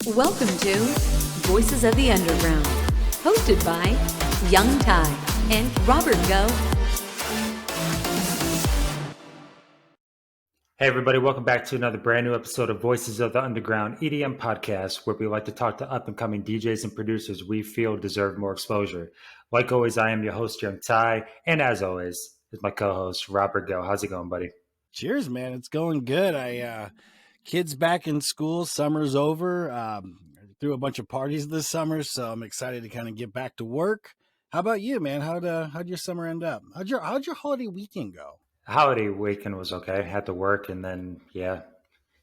Welcome to Voices of the Underground, hosted by Young Ty and Robert Geaux. Hey everybody, welcome back to another brand new episode of Voices of the Underground EDM podcast, where we like to talk to up-and-coming DJs and producers we feel deserve more exposure. Like always, I am your host, Young Ty, and as always, is my co-host, Robert Geaux. How's it going, buddy? Cheers, man. It's going good. Kids back in school, summer's over. Threw a bunch of parties this summer, so I'm excited to kind of get back to work. How about you, man? How'd your summer end up? How'd your holiday weekend go? Holiday weekend was okay. Had to work, and then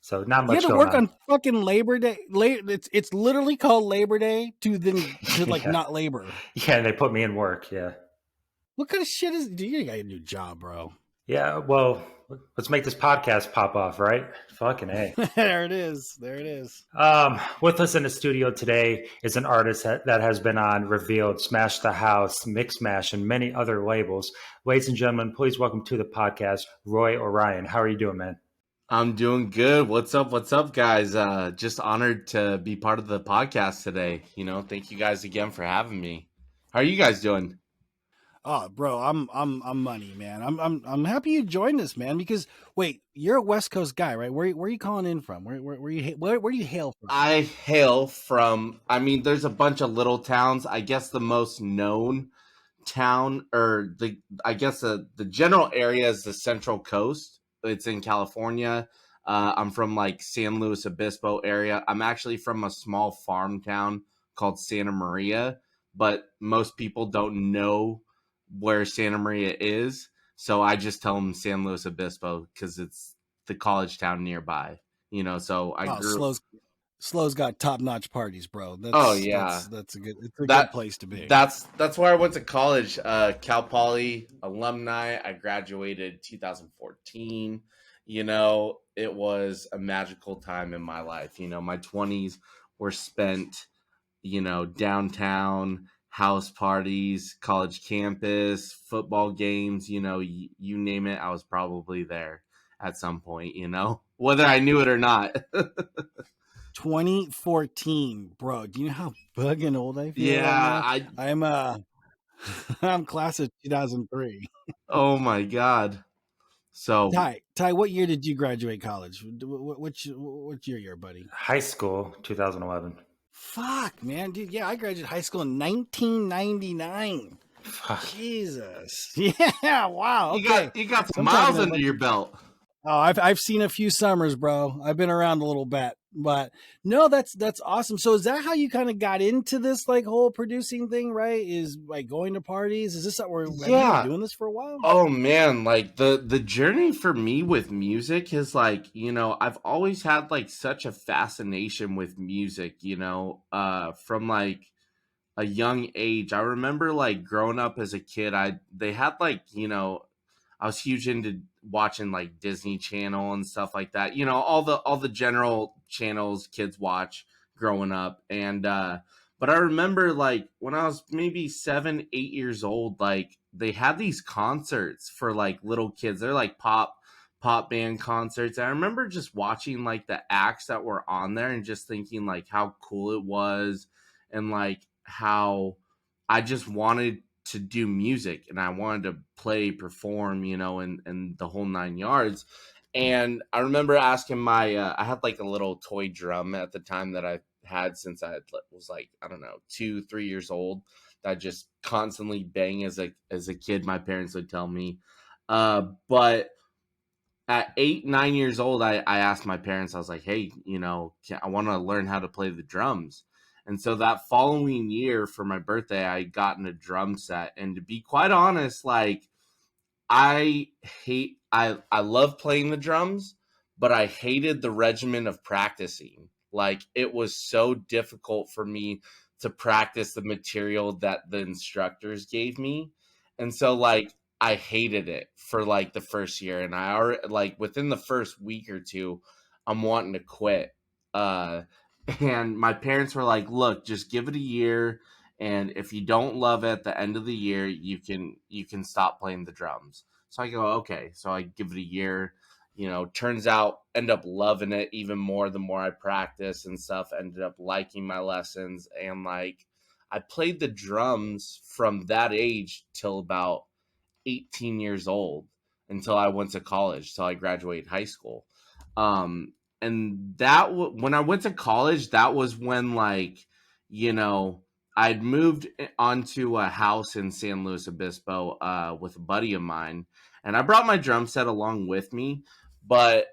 so not much. You had to work on fucking Labor Day. It's literally called Labor Day to not labor. Yeah, and they put me in work. Yeah. What kind of shit is? Dude, you got a new job, bro. Yeah. Well, let's make this podcast pop off, right? Fucking A. There it is. With us in the studio today is an artist that has been on Revealed, Smash the House, Mix Mash, and many other labels. Ladies and gentlemen, please welcome to the podcast, Roy Orion. How are you doing, man? I'm doing good. What's up, guys? Just honored to be part of the podcast today. Thank you guys again for having me. How are you guys doing? Oh, bro, I'm money, man. I'm happy you joined us, man. Because wait, you're a West Coast guy, right? Where are you calling in from? Where do you hail from? I hail from. There's a bunch of little towns. I guess the most known town, or the general area is the Central Coast. It's in California. I'm from like San Luis Obispo area. I'm actually from a small farm town called Santa Maria, but most people don't know where Santa Maria is, so I just tell them San Luis Obispo because it's the college town nearby. So I grew. Slo's got top-notch parties, bro. That's a good place to be. That's where I went to college. Cal Poly alumni. I graduated 2014. It was a magical time in my life. My 20s were spent, downtown, house parties, college campus, football games, you name it, I was probably there at some point, whether I knew it or not. 2014, bro. Do you know how fucking old I feel? Yeah, I'm class of 2003. Oh my God. So Ty, what year did you graduate college? Which year, buddy? High school, 2011. Fuck, man, dude. Yeah, I graduated high school in 1999. Fuck. Jesus. Yeah. Wow. Okay. You got some miles under your belt. Oh, I've seen a few summers, bro. I've been around a little bit, but no, that's awesome. So is that how you kind of got into this like whole producing thing, right? Is like going to parties? Is this have you been doing this for a while? Oh man, like the journey for me with music is like, I've always had like such a fascination with music, from like a young age. I remember like growing up as a kid, they had like, I was huge into watching like Disney Channel and stuff like that. All the general channels kids watch growing up. And but I remember like when I was maybe 7, 8 years old, like they had these concerts for like little kids. They're like pop band concerts. And I remember just watching like the acts that were on there and just thinking like how cool it was and like how I just wanted to do music and I wanted to play, perform, and the whole 9 yards. And I remember asking I had like a little toy drum at the time that I had since I was like, I don't know, 2, 3 years old, that I just constantly bang as a kid, my parents would tell me. But at 8, 9 years old, I asked my parents, I was like, hey, I want to learn how to play the drums. And so that following year for my birthday, I got in a drum set. And to be quite honest, like I love playing the drums, but I hated the regimen of practicing. Like it was so difficult for me to practice the material that the instructors gave me. And so like I hated it for like the first year. And I already like within the first week or two, I'm wanting to quit. And my parents were like, look, just give it a year. And if you don't love it at the end of the year, you can stop playing the drums. So I go, okay. So I give it a year, turns out end up loving it even more the more I practice and stuff, ended up liking my lessons. And like, I played the drums from that age till about 18 years old, until I went to college, till I graduated high school. And when I went to college, that was when, like, I'd moved onto a house in San Luis Obispo with a buddy of mine, and I brought my drum set along with me. But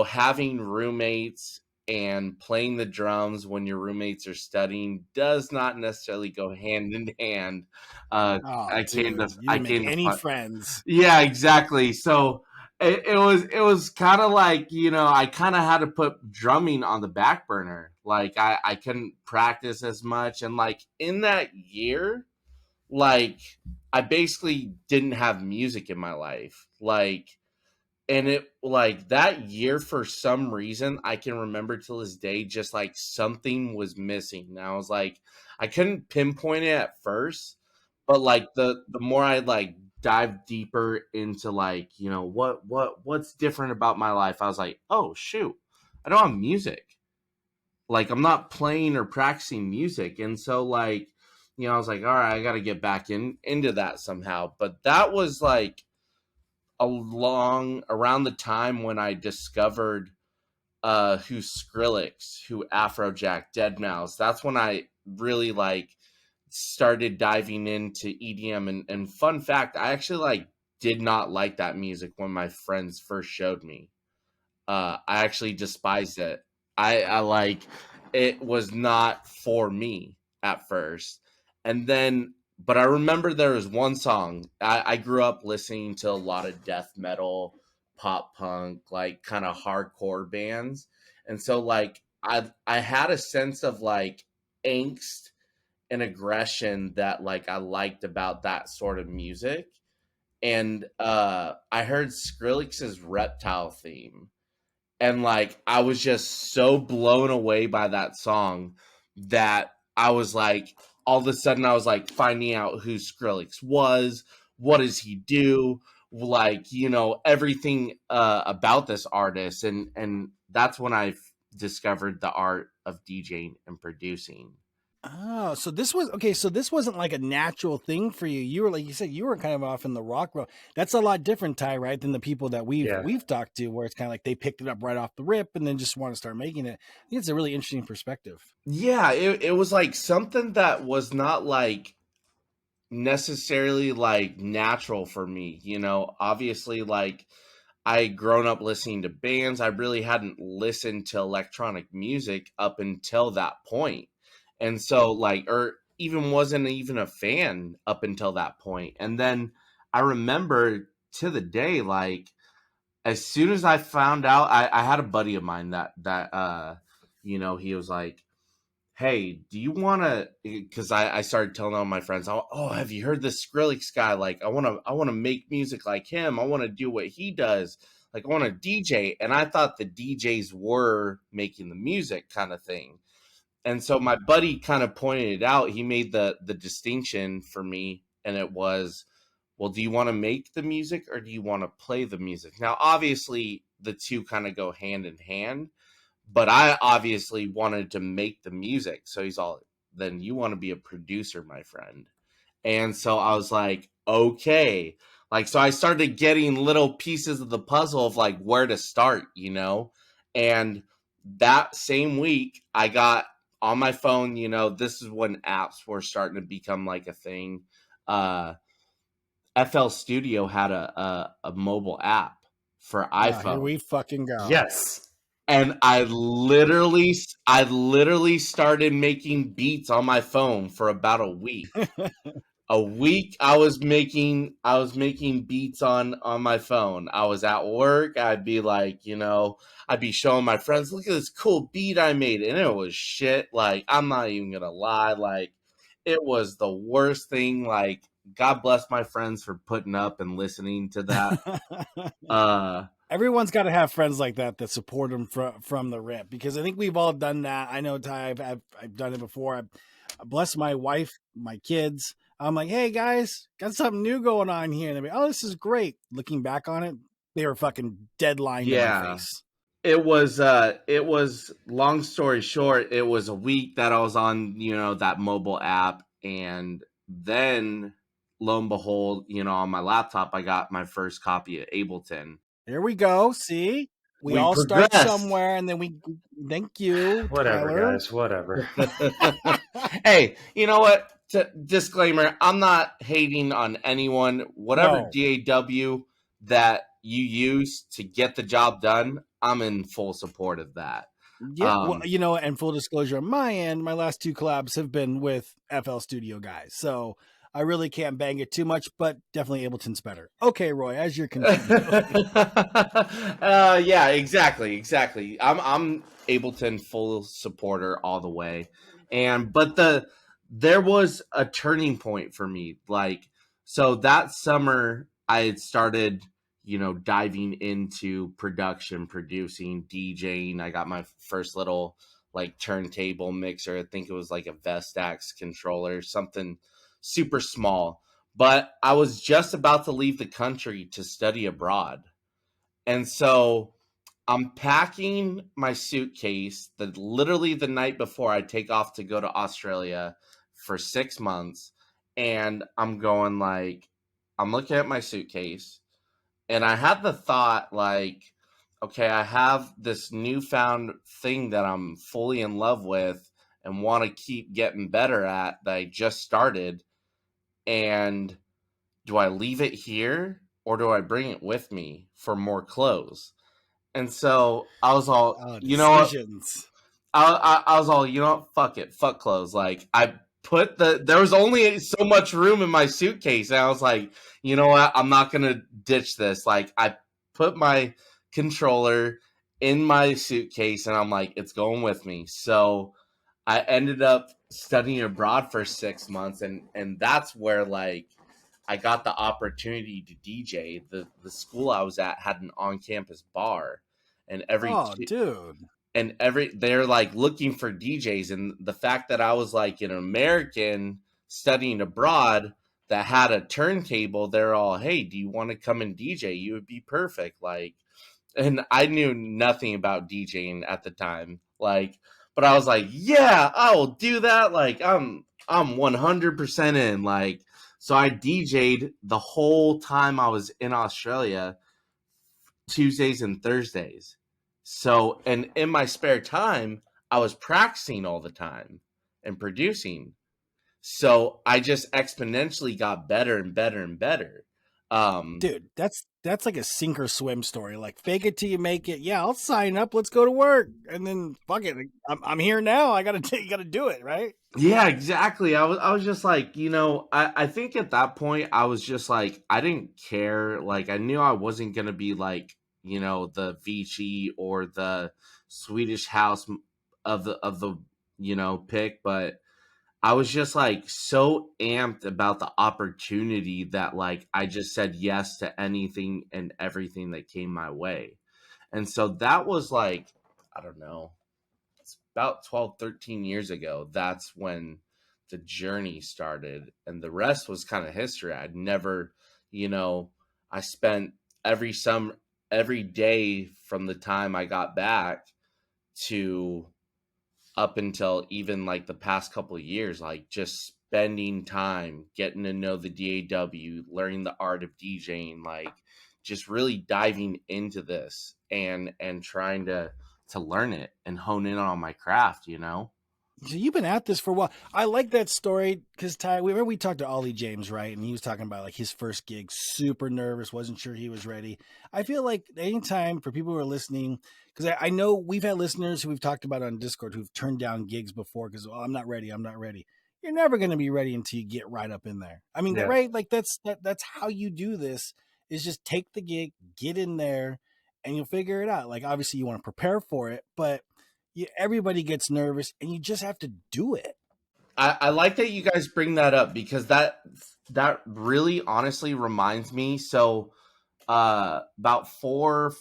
having roommates and playing the drums when your roommates are studying does not necessarily go hand in hand. Oh, I came to dude, you I didn't make came to any find, friends. yeah, exactly. So it was kind of like, I kind of had to put drumming on the back burner. Like, I couldn't practice as much, and like in that year, like, I basically didn't have music in my life. Like, and it, like, that year, for some reason, I can remember till this day, just like something was missing. And I was like, I couldn't pinpoint it at first, but like the more I like dive deeper into, like, what's different about my life, I was like, oh shoot, I don't have music. Like, I'm not playing or practicing music. And so, like, I was like, all right, I got to get back into that somehow. But that was like along around the time when I discovered who Skrillex, who Afrojack, Deadmau5. That's when I really like started diving into EDM. And fun fact, I actually like did not like that music when my friends first showed me. I actually despised it. I like, it was not for me at first. And then, but I remember there was one song. I grew up listening to a lot of death metal, pop punk, like kind of hardcore bands. And so like I had a sense of like angst and aggression that like I liked about that sort of music. And I heard Skrillex's Reptile theme, and like I was just so blown away by that song that I was like, all of a sudden I was like finding out who Skrillex was, what does he do, like, everything about this artist. And that's when I discovered the art of DJing and producing. Oh, so this was okay. So this wasn't like a natural thing for you. You were, like you said, you were kind of off in the rock world. That's a lot different, Ty, right, than the people that Yeah. we've talked to, where it's kind of like they picked it up right off the rip and then just want to start making it. I think it's a really interesting perspective. Yeah, it was like something that was not like necessarily like natural for me. Obviously, like, I had grown up listening to bands. I really hadn't listened to electronic music up until that point. And so, like, or even wasn't even a fan up until that point. And then I remember to the day, like, as soon as I found out, I had a buddy of mine that he was like, hey, do you want to, because I started telling all my friends, oh, have you heard this Skrillex guy? Like, I want to make music like him. I want to do what he does. Like, I want to DJ. And I thought the DJs were making the music kind of thing. And so my buddy kind of pointed it out. He made the distinction for me, and it was, well, do you want to make the music or do you want to play the music? Now, obviously, the two kind of go hand in hand, but I obviously wanted to make the music. So he's all, then you want to be a producer, my friend. And so I was like, okay. Like, so I started getting little pieces of the puzzle of like where to start. And that same week I got on my phone, this is when apps were starting to become like a thing. FL Studio had a mobile app for Oh, here iPhone. we fucking go. Yes. And I literally started making beats on my phone for about a week. A week I was making beats on my phone. I was at work. I'd be like, I'd be showing my friends, look at this cool beat I made. And it was shit. Like, I'm not even gonna lie. Like, it was the worst thing. Like, God bless my friends for putting up and listening to that. Everyone's got to have friends like that support them from the rip, because I think we've all done that. I know, Ty, I've done it before. I bless my wife, my kids. I'm like, hey guys, got something new going on here. And they're like, oh, this is great. Looking back on it, they were fucking deadline to my face. It was long story short, it was a week that I was on, that mobile app. And then lo and behold, on my laptop, I got my first copy of Ableton. There we go. See, we all progressed. start somewhere, and then thank you, Whatever, Tyler. guys, whatever. Hey, you know what? Disclaimer, I'm not hating on anyone. Whatever DAW that you use to get the job done, I'm in full support of that. Yeah, well, and full disclosure on my end, my last 2 collabs have been with FL Studio guys, so I really can't bang it too much, but definitely Ableton's better. Okay, Roy, as you're continuing. Yeah, exactly. I'm Ableton full supporter all the way, but there was a turning point for me. Like, so that summer I had started, diving into production, producing, DJing. I got my first little like turntable mixer. I think it was like a Vestax controller, something super small. But I was just about to leave the country to study abroad. And so I'm packing my suitcase literally the night before I take off to go to Australia for 6 months. And I'm going I'm looking at my suitcase. And I had the thought, okay, I have this newfound thing that I'm fully in love with and want to keep getting better at that I just started. And do I leave it here or do I bring it with me for more clothes? And so I was all, decisions. I was all, fuck it, fuck clothes. Like, I put there was only so much room in my suitcase, and I was like, you know what, I'm not gonna ditch this. Like, I put my controller in my suitcase, and I'm like, it's going with me. So I ended up studying abroad for 6 months, and that's where I got the opportunity to DJ. The school I was at had an on-campus bar, and they're looking for DJs. And the fact that I was an American studying abroad that had a turntable, they're all, hey, do you want to come and DJ? You would be perfect. And I knew nothing about DJing at the time. But I was like, yeah, I will do that. I'm 100% in. So I DJ'd the whole time I was in Australia, Tuesdays and Thursdays. So, and in my spare time, I was practicing all the time and producing. So I just exponentially got better and better and better. Dude, that's like a sink or swim story. Like, fake it till you make it. Yeah, I'll sign up. Let's go to work. And then fuck it, I'm here now. You gotta do it, right? Yeah, exactly. I was just I think at that point I was just I didn't care. I knew I wasn't gonna be the Vici or the Swedish House of the pick, but I was just so amped about the opportunity that I just said yes to anything and everything that came my way. And so that was I don't know, it's about 12, 13 years ago. That's when the journey started, and the rest was kind of history. I'd never, I spent every day from the time I got back to up until even the past couple of years, just spending time getting to know the DAW, learning the art of DJing, just really diving into this and trying to learn it and hone in on my craft, So you've been at this for a while. I like that story because Ty, we talked to Ollie James, right? And he was talking about his first gig, super nervous, wasn't sure he was ready. I feel like anytime for people who are listening, because I know we've had listeners who we've talked about on Discord who've turned down gigs before because, I'm not ready. You're never going to be ready until you get right up in there. I mean, yeah. Right? That's how you do this, is just take the gig, get in there, and you'll figure it out. Obviously you want to prepare for it, but everybody gets nervous and you just have to do it. I like that you guys bring that up because that really honestly reminds me. So about four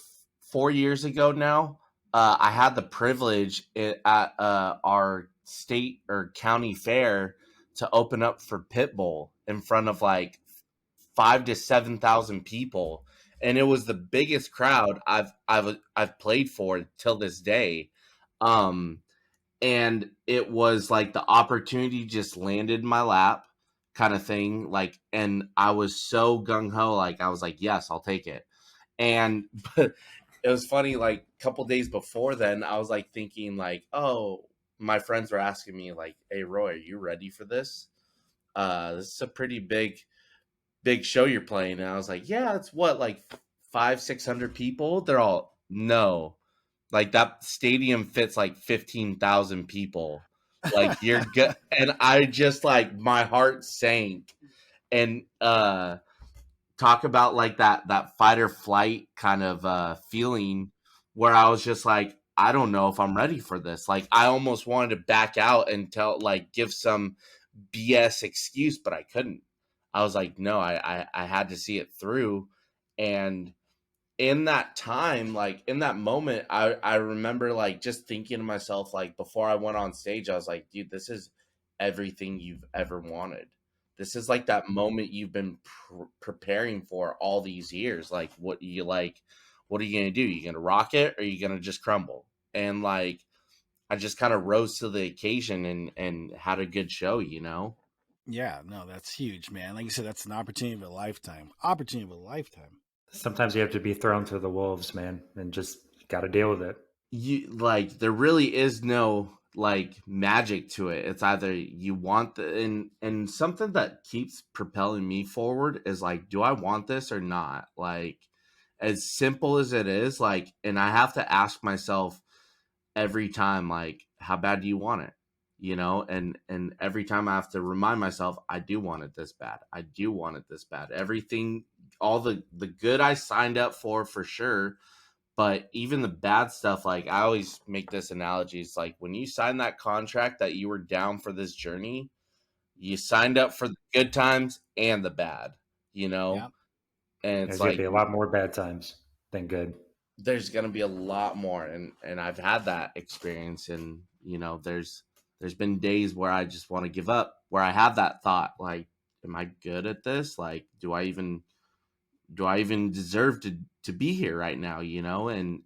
years ago now, I had the privilege at our state or county fair to open up for Pitbull in front of 5,000 to 7,000 people. and it was the biggest crowd I've played for till this day. Um, and it was like the opportunity just landed in my lap, kind of thing. Like, and I was so gung ho, like I was like, yes, I'll take it. And but it was funny, like a couple days before then, I was like thinking, like, oh, my friends were asking me, like, hey, Roy, are you ready for this? This is a pretty big show you're playing. And I was like, yeah, it's what, like 500-600 people? They're all, no. Like that stadium fits like 15,000 people. Like you're good. And I just like, my heart sank. And talk about like that fight or flight kind of feeling where I was just like, I don't know if I'm ready for this. Like I almost wanted to back out and give some BS excuse, but I couldn't. I was like, no, I had to see it through. And in that time, like in that moment, I remember like just thinking to myself, like before I went on stage, I was like, dude, this is everything you've ever wanted. This is like that moment you've been preparing for all these years. Like, what are you gonna do? You gonna rock it, or are you gonna just crumble? And like, I just kind of rose to the occasion and had a good show, you know. Yeah, no, that's huge, man. Like you said, that's an opportunity of a lifetime. Opportunity of a lifetime. Sometimes you have to be thrown to the wolves, man, and just got to deal with it. You like, there really is no like magic to it. It's either you want and something that keeps propelling me forward is like, do I want this or not? Like, as simple as it is, like, and I have to ask myself every time, like, how bad do you want it? You know, and every time I have to remind myself, I do want it this bad. I do want it this bad. Everything, all the good I signed up for sure. But even the bad stuff, like I always make this analogy. It's like when you sign that contract that you were down for this journey, you signed up for the good times and the bad, you know? Yeah. And it's There's going to like be a lot more bad times than good. there's gonna be a lot more, and I've had that experience, and you know, there's been days where I just want to give up, where I have that thought, like, am I good at this? Like, do I even deserve to be here right now, you know? And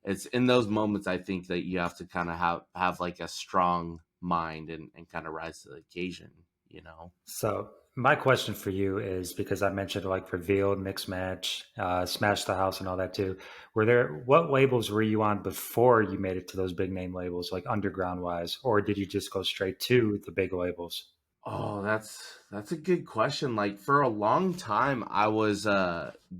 it's in those moments I think that you have to kind of have like a strong mind and kind of rise to the occasion, you know. So my question for you is, because I mentioned like Revealed, Mix Match, Smash the House, and all that too. What labels were you on before you made it to those big name labels, like underground wise, or did you just go straight to the big labels? Oh, that's a good question. Like for a long time I was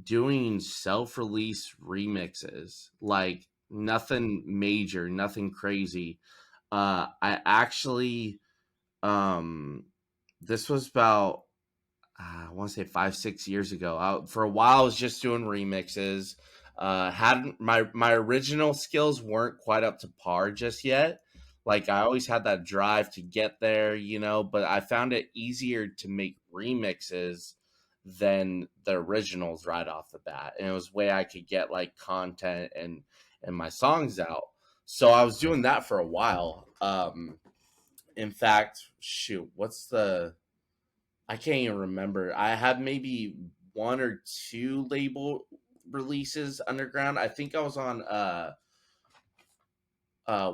doing self-release remixes, like nothing major, nothing crazy. I actually this was about I want to say 5-6 years ago. For a while I was just doing remixes. Hadn't my original skills weren't quite up to par just yet. Like I always had that drive to get there, you know, but I found it easier to make remixes than the originals right off the bat. And it was a way I could get like content and my songs out. So I was doing that for a while. In fact, shoot, I can't even remember. I had maybe one or two label releases underground. I think I was on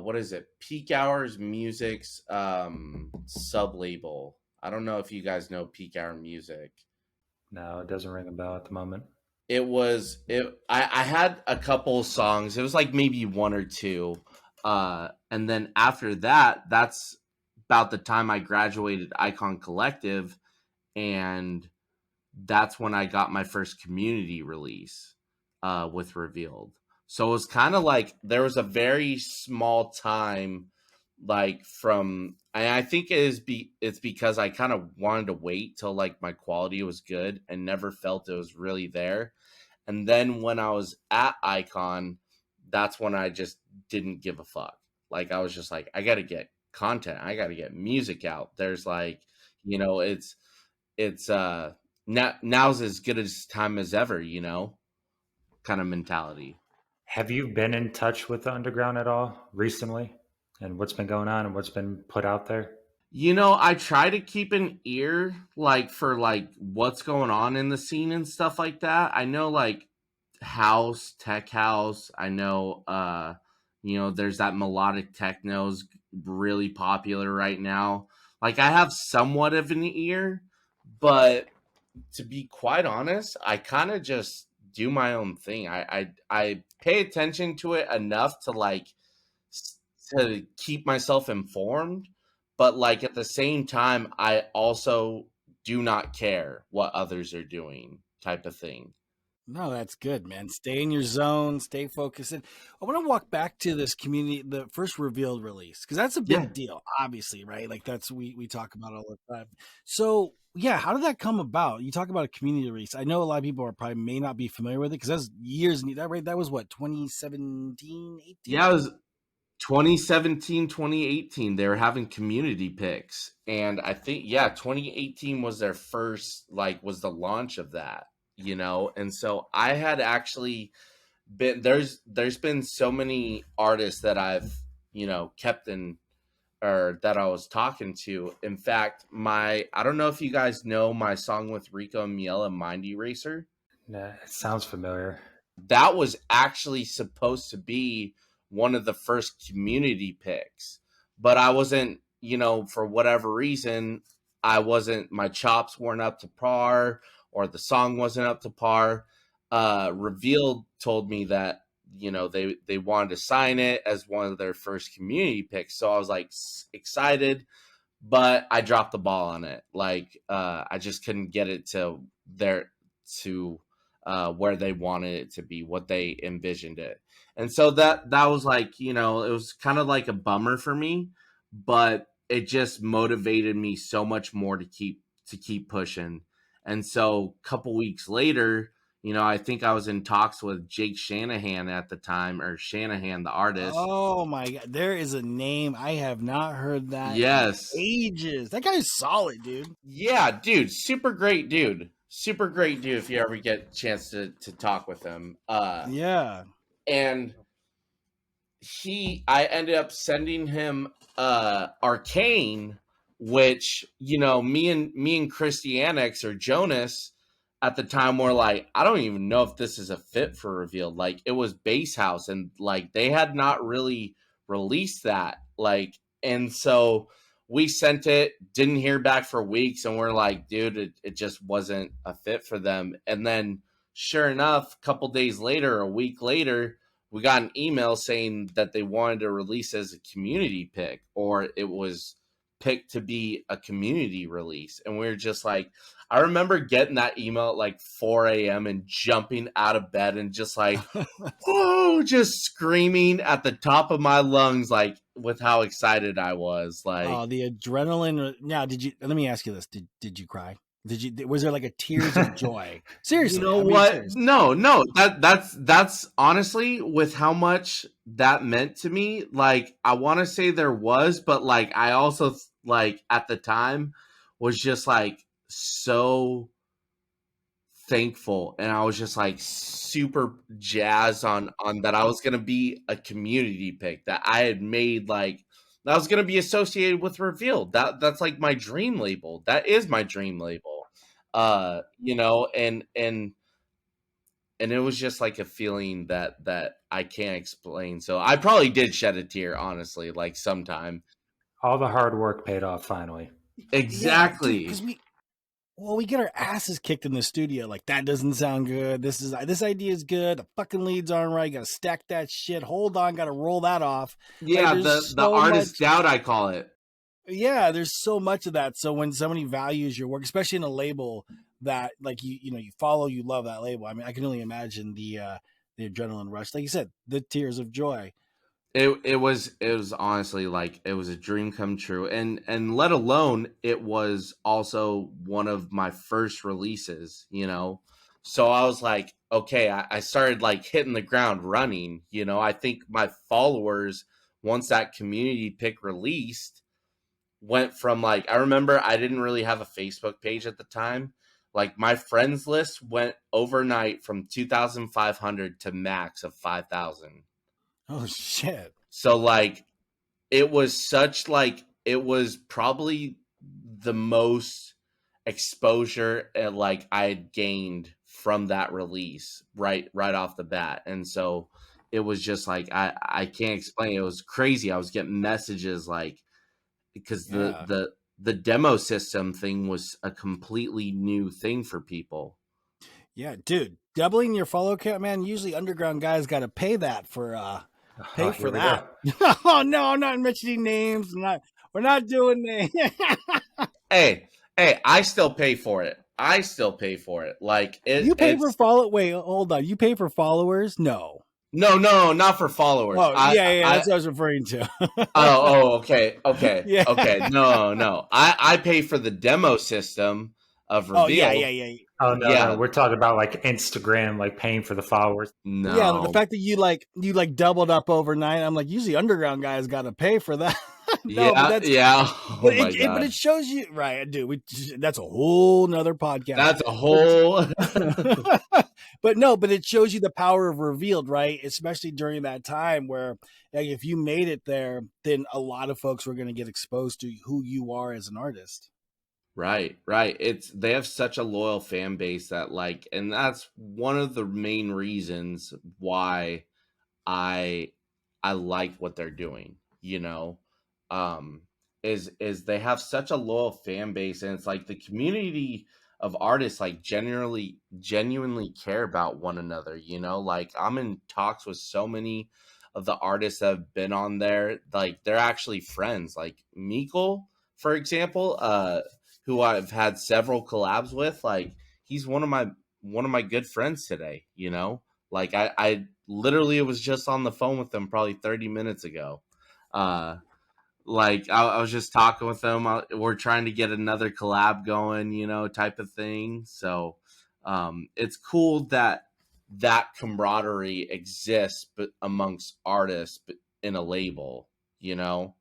what is it? Peak Hours Music's sub label. I don't know if you guys know Peak Hour Music. No, it doesn't ring a bell at the moment. I had a couple songs. It was like maybe one or two. And then after that, that's about the time I graduated Icon Collective, and that's when I got my first community release with Revealed. So it was kind of like there was a very small time, like from, and I think it's because I kind of wanted to wait till like my quality was good and never felt it was really there. And then when I was at Icon, that's when I just didn't give a fuck. Like I was just like, I got to get content. I got to get music out. There's like, you know, it's now's as good as time as ever, you know, kind of mentality. Have you been in touch with the underground at all recently, and what's been going on and what's been put out there? You know, I try to keep an ear like for like what's going on in the scene and stuff like that. I know like house, tech house. I know, there's that melodic techno's really popular right now. Like, I have somewhat of an ear, but to be quite honest, I kind of just do my own thing. I pay attention to it enough to to keep myself informed, but like at the same time, I also do not care what others are doing, type of thing. No, that's good, man. Stay in your zone, stay focused. And I want to walk back to this community, the first revealed release, because that's a Yeah. big deal, obviously, right? Like that's we talk about all the time. So yeah, how did that come about? You talk about a community release. I know a lot of people are probably may not be familiar with it because that's years. That right? That was what 2017, 18. Yeah, it was 2017, 2018. They were having community picks. And I think, yeah, 2018 was their first, was the launch of that, And so I had actually there's been so many artists that I've, kept in, or that I was talking to. In fact, I don't know if you guys know my song with Rico and Miela, Mind Eraser. Nah, it sounds familiar. That was actually supposed to be one of the first community picks, but I wasn't, for whatever reason, my chops weren't up to par, or the song wasn't up to par. Revealed told me that, they wanted to sign it as one of their first community picks. So I was like excited, but I dropped the ball on it. I just couldn't get it to where they wanted it to be, what they envisioned it. And so that was it was kind of like a bummer for me, but it just motivated me so much more to keep pushing. And so a couple weeks later, I think I was in talks with Jake Shanahan at the time, or Shanahan, the artist. Oh my God, there is a name I have not heard that. Yes. In ages. That guy is solid, dude. Yeah, dude, super great dude. Super great dude if you ever get a chance to talk with him. Yeah. And I ended up sending him Arcane, which, me and Christianix, or Jonas, at the time were like, I don't even know if this is a fit for Revealed. Like, it was Bass House, and they had not really released that. And so we sent it, didn't hear back for weeks, and we're like, dude, it just wasn't a fit for them. And then sure enough, a couple days later, a week later, we got an email saying that they wanted to release as a community pick, or it was picked to be a community release. And we were just like, I remember getting that email at 4 a.m. and jumping out of bed and just whoa, just screaming at the top of my lungs, with how excited I was. Oh, the adrenaline. Now, let me ask you this. Did you cry? Was there a tears of joy? Seriously. You know what? Seriously. No, that's honestly, with how much that meant to me, I want to say there was, but I also, at the time was just so thankful, and I was just super jazzed on that I was going to be a community pick, that I had made, that was going to be associated with Revealed. That's my dream label. That is my dream label. And it was just a feeling that I can't explain. So I probably did shed a tear, honestly, sometime. All the hard work paid off finally. Exactly. Yeah, dude, we get our asses kicked in the studio. That doesn't sound good. This idea is good. The fucking leads aren't right. Got to stack that shit. Hold on. Got to roll that off. Yeah, the artist doubt, I call it. Yeah, there's so much of that. So when somebody values your work, especially in a label that you follow, you love that label. I mean, I can only imagine the adrenaline rush. Like you said, the tears of joy. It was honestly it was a dream come true, and let alone it was also one of my first releases, So I was like, okay, I started hitting the ground running, I think my followers, once that community pick released, went from I remember I didn't really have a Facebook page at the time. My friends list went overnight from 2,500 to max of 5,000. Oh shit. So it was such it was probably the most exposure I had gained from that release right off the bat. And so it was just like I can't explain it. It was crazy. I was getting messages like, because Yeah. the demo system thing was a completely new thing for people. Yeah, dude, doubling your follow count, man. Usually underground guys got to pay that for Oh, pay for here we go. that. Oh no, I'm not mentioning names. We're not doing names. Hey, I still pay for it. I still pay for it. Like You pay for it's follow. Wait, hold on. You pay for followers? No. no, not for followers. Oh yeah. That's what I was referring to. Okay. Yeah. No. I pay for the demo system of Oh yeah. Reveal. Oh no, Yeah. we're talking about like Instagram, like paying for the followers. Yeah, the No. fact that you doubled up overnight, I'm like, usually underground guys got to pay for that. No, but that's Yeah. Oh but my it god. shows you, right, dude. That's a whole nother podcast. That's a whole But it shows you the power of Revealed, right? Especially during that time where, like, if you made it there, then a lot of folks were going to get exposed to who you are as an artist. Right. They have such a loyal fan base that like, and that's one of the main reasons why I like what they're doing, you know. Um is they have such a loyal fan base, and it's like the community of artists like genuinely care about one another, you know. Like I'm in talks with so many of the artists that have been on there, like they're actually friends. Like Meekle, for example, who I've had several collabs with, like he's one of my good friends today, you know. Like I literally was just on the phone with him probably 30 minutes ago. Like I was just talking with them. We're trying to get another collab going, you know, type of thing. So it's cool that camaraderie exists, but amongst artists, but in a label, you know.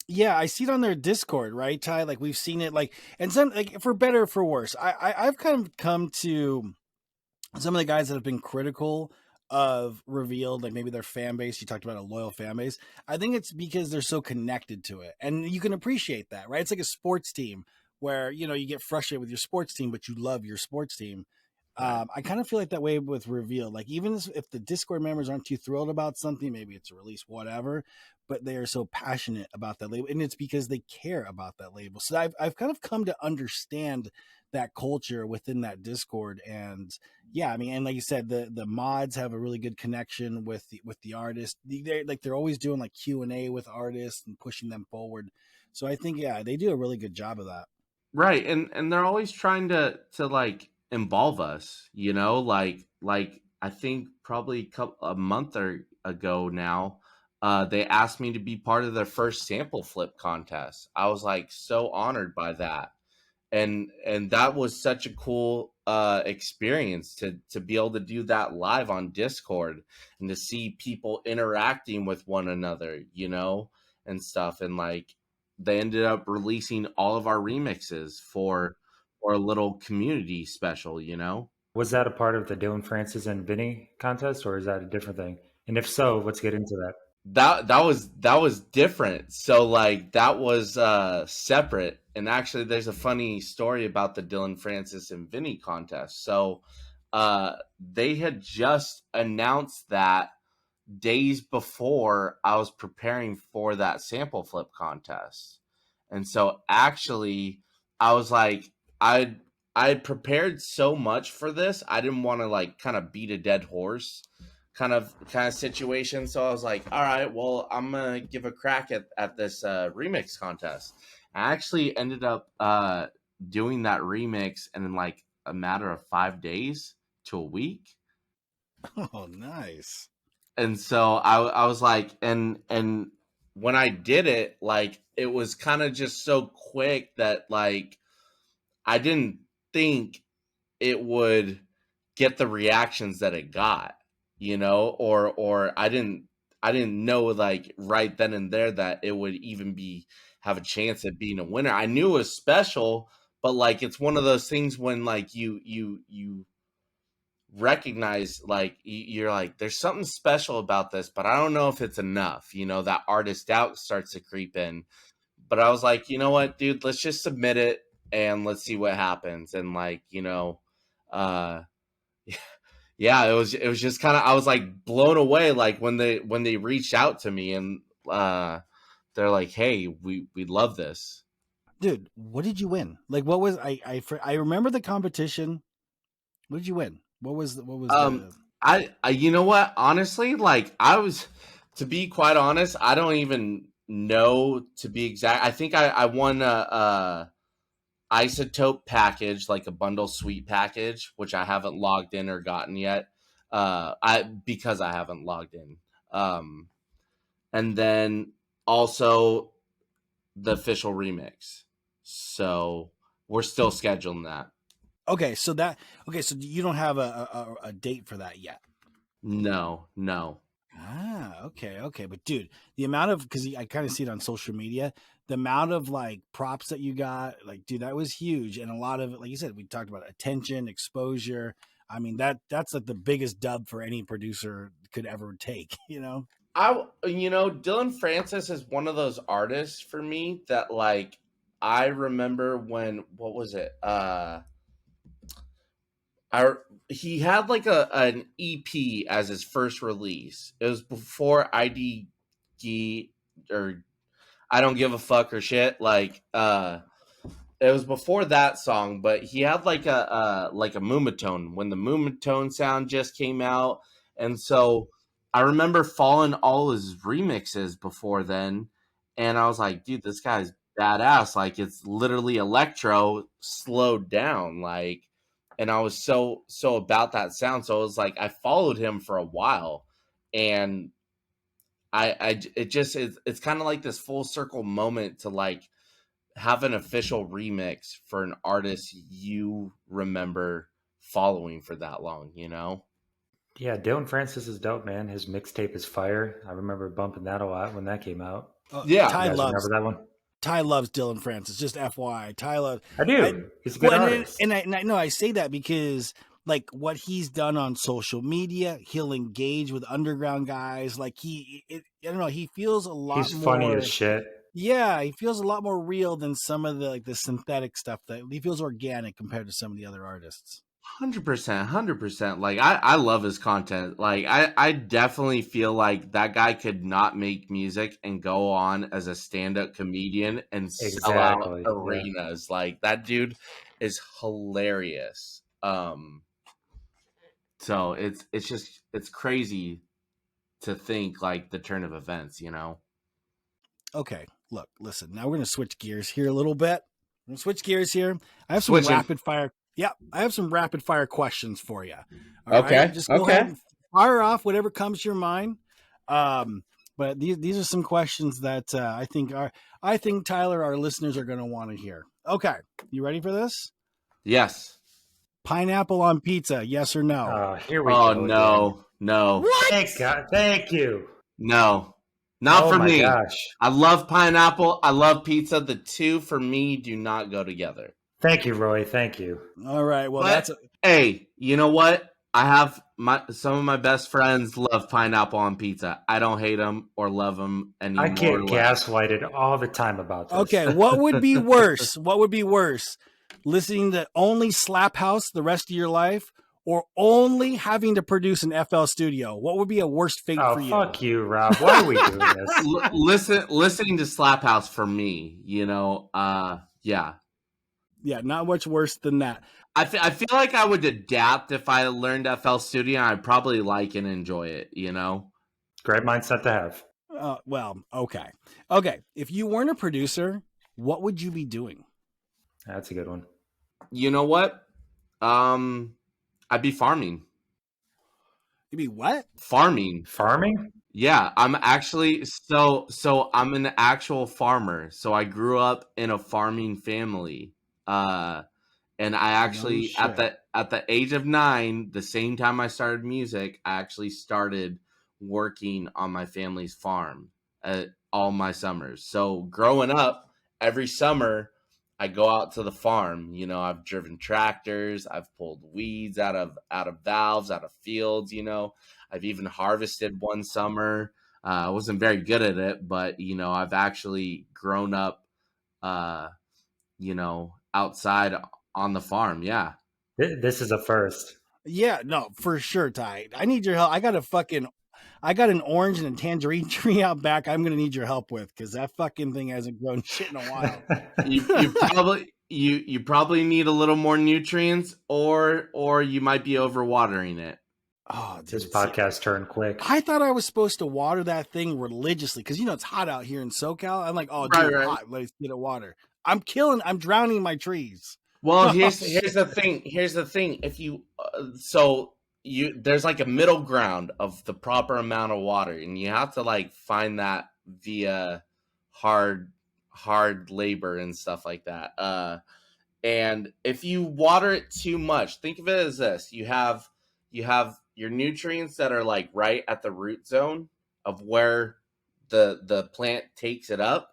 Yeah, I see it on their Discord, right, Ty? Like we've seen it, like, and some, like, for better or for worse. I've kind of come to some of the guys that have been critical of Revealed, like maybe their fan base. You talked about a loyal fan base. I think it's because they're so connected to it, and you can appreciate that, right? It's like a sports team where you get frustrated with your sports team, but you love your sports team. Right. I kind of feel like that way with Reveal. Like even if the Discord members aren't too thrilled about something, maybe it's a release, whatever, but they are so passionate about that label, and it's because they care about that label. So I've kind of come to understand that culture within that Discord, and yeah, I mean, and like you said, the mods have a really good connection with the artist. They're always doing like Q&A with artists and pushing them forward. So I think they do a really good job of that. Right. And they're always trying to like involve us, you know, like I think probably a month ago now, they asked me to be part of their first sample flip contest. I was like so honored by that. And that was such a cool experience to be able to do that live on Discord and to see people interacting with one another, you know, and stuff. And like they ended up releasing all of our remixes for a little community special, you know. Was that a part of the Dylan Francis and Vinny contest, or is that a different thing? And if so, let's get into that. That was different. So like that was separate. And actually there's a funny story about the Dylan Francis and Vinny contest. So they had just announced that days before I was preparing for that sample flip contest. And so actually I was like I prepared so much for this. I didn't want to like kind of beat a dead horse kind of situation. So I was like, all right, well, I'm gonna give a crack at this remix contest. I actually ended up doing that remix in like a matter of 5 days to a week. Oh, nice. And so I was like, and when I did it, like it was kind of just so quick that like I didn't think it would get the reactions that it got, you know, or I didn't know like right then and there that it would even have a chance at being a winner. I knew it was special, but like it's one of those things when like you recognize like you're like there's something special about this, but I don't know if it's enough, you know. That artist doubt starts to creep in. But I was like, you know what, dude, let's just submit it and let's see what happens. And like, you know, Yeah, it was just kind of, I was like blown away, like when they reached out to me and they're like, hey, we love this. Dude, what did you win? Like, what was I remember the competition. What did you win? What was Um, the I you know what? Honestly, like I was, to be quite honest, I don't even know to be exact. I think I won a isotope package, like a bundle suite package, which I haven't logged in or gotten yet. Because I haven't logged in. And then also the official remix. So we're still scheduling that. okay? So you don't have a date for that yet. No. Okay. But dude, the amount of, because I kind of see it on social media, the amount of like props that you got, like, dude, that was huge. And a lot of it, like you said, we talked about attention, exposure. I mean, that's like the biggest dub for any producer could ever take, you know? Dylan Francis is one of those artists for me that, like, I remember when, what was it? I He had like an EP as his first release. It was before IDG, or I don't give a fuck or shit. Like, it was before that song, but he had like a Moomatone when the Moomatone sound just came out, and so I remember following all his remixes before then, and I was like, dude, this guy's badass. Like, it's literally electro slowed down, like, and I was so about that sound. So it was like I followed him for a while, and it's kind of like this full circle moment to like have an official remix for an artist you remember following for that long, you know? Yeah, Dylan Francis is dope, man. His mixtape is fire. I remember bumping that a lot when that came out. Yeah. You guys remember that one? Ty loves Dylan Francis. Just FYI, Ty loves. I do. He's a good artist. And I know I say that because like what he's done on social media, he'll engage with underground guys. Like I don't know, he feels a lot He's more funny as shit. Yeah, he feels a lot more real than some of the like the synthetic stuff that he feels organic compared to some of the other artists. 100%. Like, I love his content. Like, I definitely feel like that guy could not make music and go on as a stand-up comedian and sell out Exactly. arenas. Yeah. Like, that dude is hilarious. So it's crazy to think like the turn of events, you know? Okay, look, listen. Now we're gonna switch gears here a little bit. We're gonna switch gears here. I have Switching. some rapid fire. Yeah, I have some rapid fire questions for you. All Okay. right, just go ahead and fire off whatever comes to your mind. But these are some questions that I think Tyler, our listeners are gonna want to hear. Okay, you ready for this? Yes. Pineapple on pizza, yes or no? Here we go. No, again. no. What? Thank God. Thank you. No. Not for me. Gosh. I love pineapple. I love pizza. The two for me do not go together. Thank you, Roy. Thank you. All right. Well, hey, you know what? I have some of my best friends love pineapple on pizza. I don't hate them or love them anymore. I get gaslighted all the time about this. Okay, what would be worse? What would be worse? Listening to only Slap House the rest of your life, or only having to produce an FL Studio? What would be a worse fate for you? Fuck you, Rob. Why are we doing this? Listening to Slap House for me, you know, yeah. Yeah, not much worse than that. I feel like I would adapt if I learned FL Studio. I'd probably like and enjoy it, you know? Great mindset to have. Well, okay. Okay, if you weren't a producer, what would you be doing? That's a good one. You know what? I'd be farming. You'd be what? Farming? Yeah, I'm actually so I'm an actual farmer. So I grew up in a farming family. And I actually at the age of 9, the same time I started music, I actually started working on my family's farm all my summers. So growing up, every summer I go out to the farm. You know, I've driven tractors, I've pulled weeds out of valves, out of fields, you know. I've even harvested one summer. I wasn't very good at it, but you know, I've actually grown up you know, outside on the farm. Yeah. This is a first. Yeah, no, for sure, Ty. I need your help. I got an orange and a tangerine tree out back. I'm gonna need your help with because that fucking thing hasn't grown shit in a while. You probably need a little more nutrients, or you might be overwatering it. Oh, dude, This podcast turned quick. I thought I was supposed to water that thing religiously because it's hot out here in SoCal. I'm like, oh, dude, Right. hot. Let's get it water. I'm drowning my trees. Well, here's the thing. Here's the thing. If you there's like a middle ground of the proper amount of water, and you have to like find that via hard labor and stuff like that. And if you water it too much, think of it as this: you have your nutrients that are like right at the root zone of where the plant takes it up,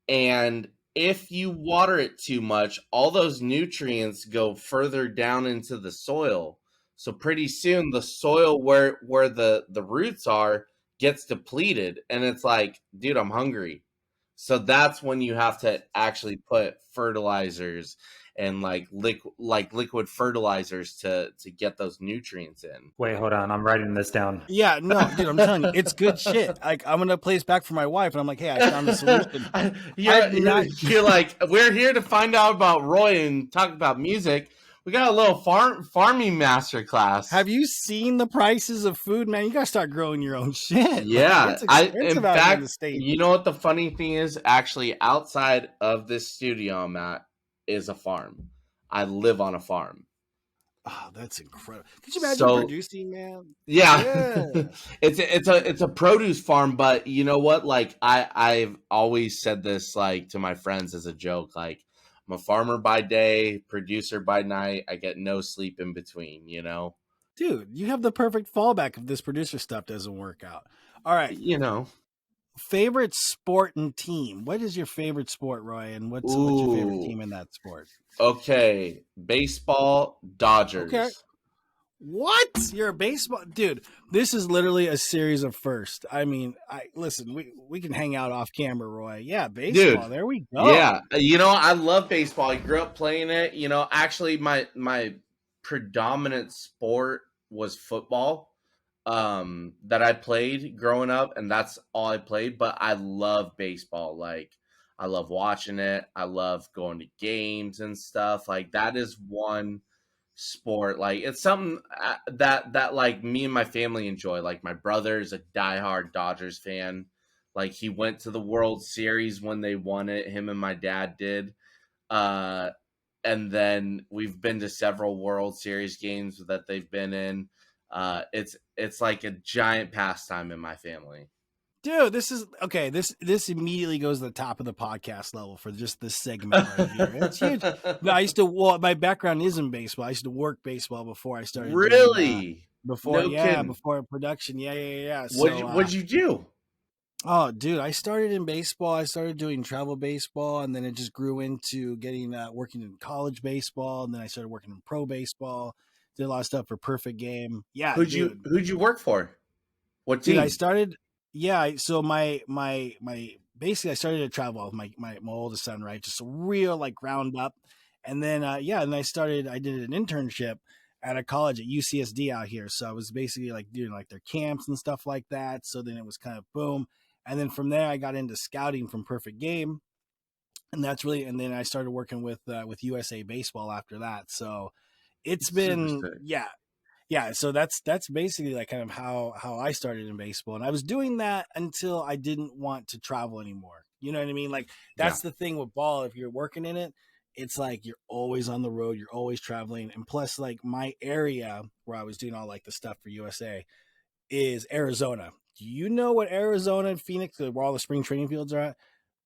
and if you water it too much, all those nutrients go further down into the soil. So pretty soon the soil where the roots are gets depleted, and it's like, dude, I'm hungry. So that's when you have to actually put fertilizers and like liquid fertilizers to get those nutrients in. Wait, hold on. I'm writing this down. Yeah, no, dude, I'm telling you, it's good shit. Like, I'm gonna play this back for my wife, and I'm like, hey, I found a solution. You're like, we're here to find out about Roy and talk about music. We got a little farming masterclass. Have you seen the prices of food, man? You gotta start growing your own shit. Yeah, like, it's expensive out here in the States. You know what the funny thing is? Actually, outside of this studio I'm at is a farm. I live on a farm. Oh, that's incredible. Could you imagine producing, man? Yeah. It's a produce farm, but you know what? Like I've always said this like to my friends as a joke. Like, I'm a farmer by day, producer by night. I get no sleep in between, you know? Dude, you have the perfect fallback if this producer stuff doesn't work out. All right. You know. Favorite sport and team. What is your favorite sport, Roy? And what's your favorite team in that sport? Okay. Baseball, Dodgers. Okay. What? You're a baseball dude. This is literally a series of firsts. I mean, listen, we can hang out off camera, Roy. Yeah, baseball. Dude, there we go. Yeah. I love baseball. I grew up playing it. Actually my predominant sport was football. That I played growing up, and that's all I played, but I love baseball. Like, I love watching it. I love going to games and stuff. Like, that is one sport. Like, it's something that like me and my family enjoy. Like, my brother is a diehard Dodgers fan. Like, he went to the World Series when they won it. Him and my dad did. And then we've been to several World Series games that they've been in. It's like a giant pastime in my family. Dude, this is okay. This immediately goes to the top of the podcast level for just this segment right here. It's huge. No, my background is in baseball. I used to work baseball before I started. Really? Before production. Yeah. What'd you do? Oh, dude, I started in baseball. I started doing travel baseball, and then it just grew into getting working in college baseball, and then I started working in pro baseball. Did a lot of stuff for Perfect Game. Yeah. Who'd you work for? What team? Dude, I started. Yeah. So my basically I started to travel with my oldest son, right? Just a real like ground up. And then, and I did an internship at a college at UCSD out here. So I was basically like doing like their camps and stuff like that. So then it was kind of boom. And then from there I got into scouting from Perfect Game. And and then I started working with USA Baseball after that. So it's been, yeah. So that's basically like kind of how I started in baseball. And I was doing that until I didn't want to travel anymore. You know what I mean? Like, that's the thing with ball. If you're working in it, it's like you're always on the road, you're always traveling. And plus, like, my area where I was doing all like the stuff for USA is Arizona. Do you know what Arizona and Phoenix, where all the spring training fields are at,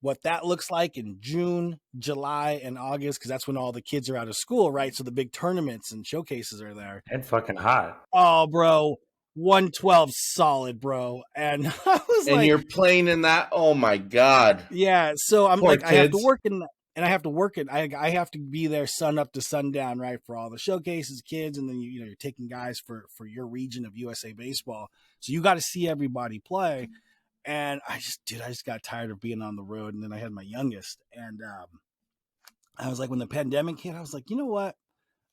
what that looks like in June, July, and August? Because that's when all the kids are out of school, right? So the big tournaments and showcases are there. And fucking hot. Oh, bro. 112 solid, bro. And I was and you're playing in that. Oh my God. Yeah. So I'm Poor like, kids. I have to work in that. And I have to work it. I have to be there sun up to sundown, right, for all the showcases, kids, and then you're taking guys for your region of USA Baseball. So you got to see everybody play. And I just got tired of being on the road. And then I had my youngest, and I was like, when the pandemic hit, I was like, you know what?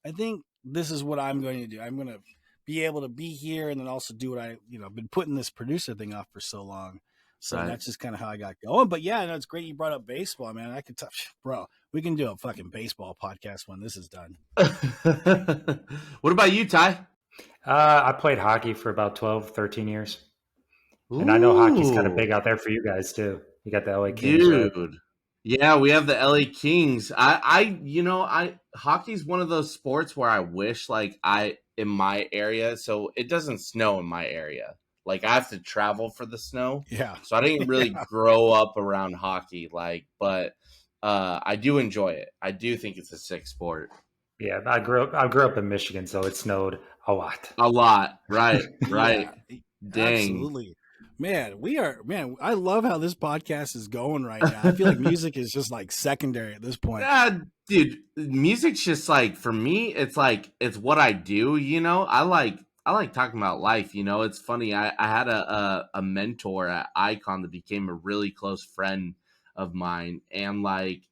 I think this is what I'm going to do. I'm going to be able to be here and then also do what I've been putting this producer thing off for so long. So Right. that's just kind of how I got going. But yeah, no, it's great you brought up baseball, man. I could touch, bro. We can do a fucking baseball podcast when this is done. What about you, Ty? I played hockey for about 12, 13 years. And I know hockey's kind of Ooh, big out there for you guys too. You got the LA Kings, right? dude. Yeah, we have the LA Kings. I hockey's one of those sports where I wish like I in my area, so it doesn't snow in my area. Like I have to travel for the snow. Yeah. So I didn't really grow up around hockey, but I do enjoy it. I do think it's a sick sport. Yeah, I grew up in Michigan, so it snowed a lot. A lot. Right, right. Yeah, Dang. absolutely. Man, I love how this podcast is going right now. I feel like music is just like secondary at this point. Yeah, dude, music's just like for me, it's like it's what I do, I like talking about life, It's funny. I had a mentor at Icon that became a really close friend of mine. And like,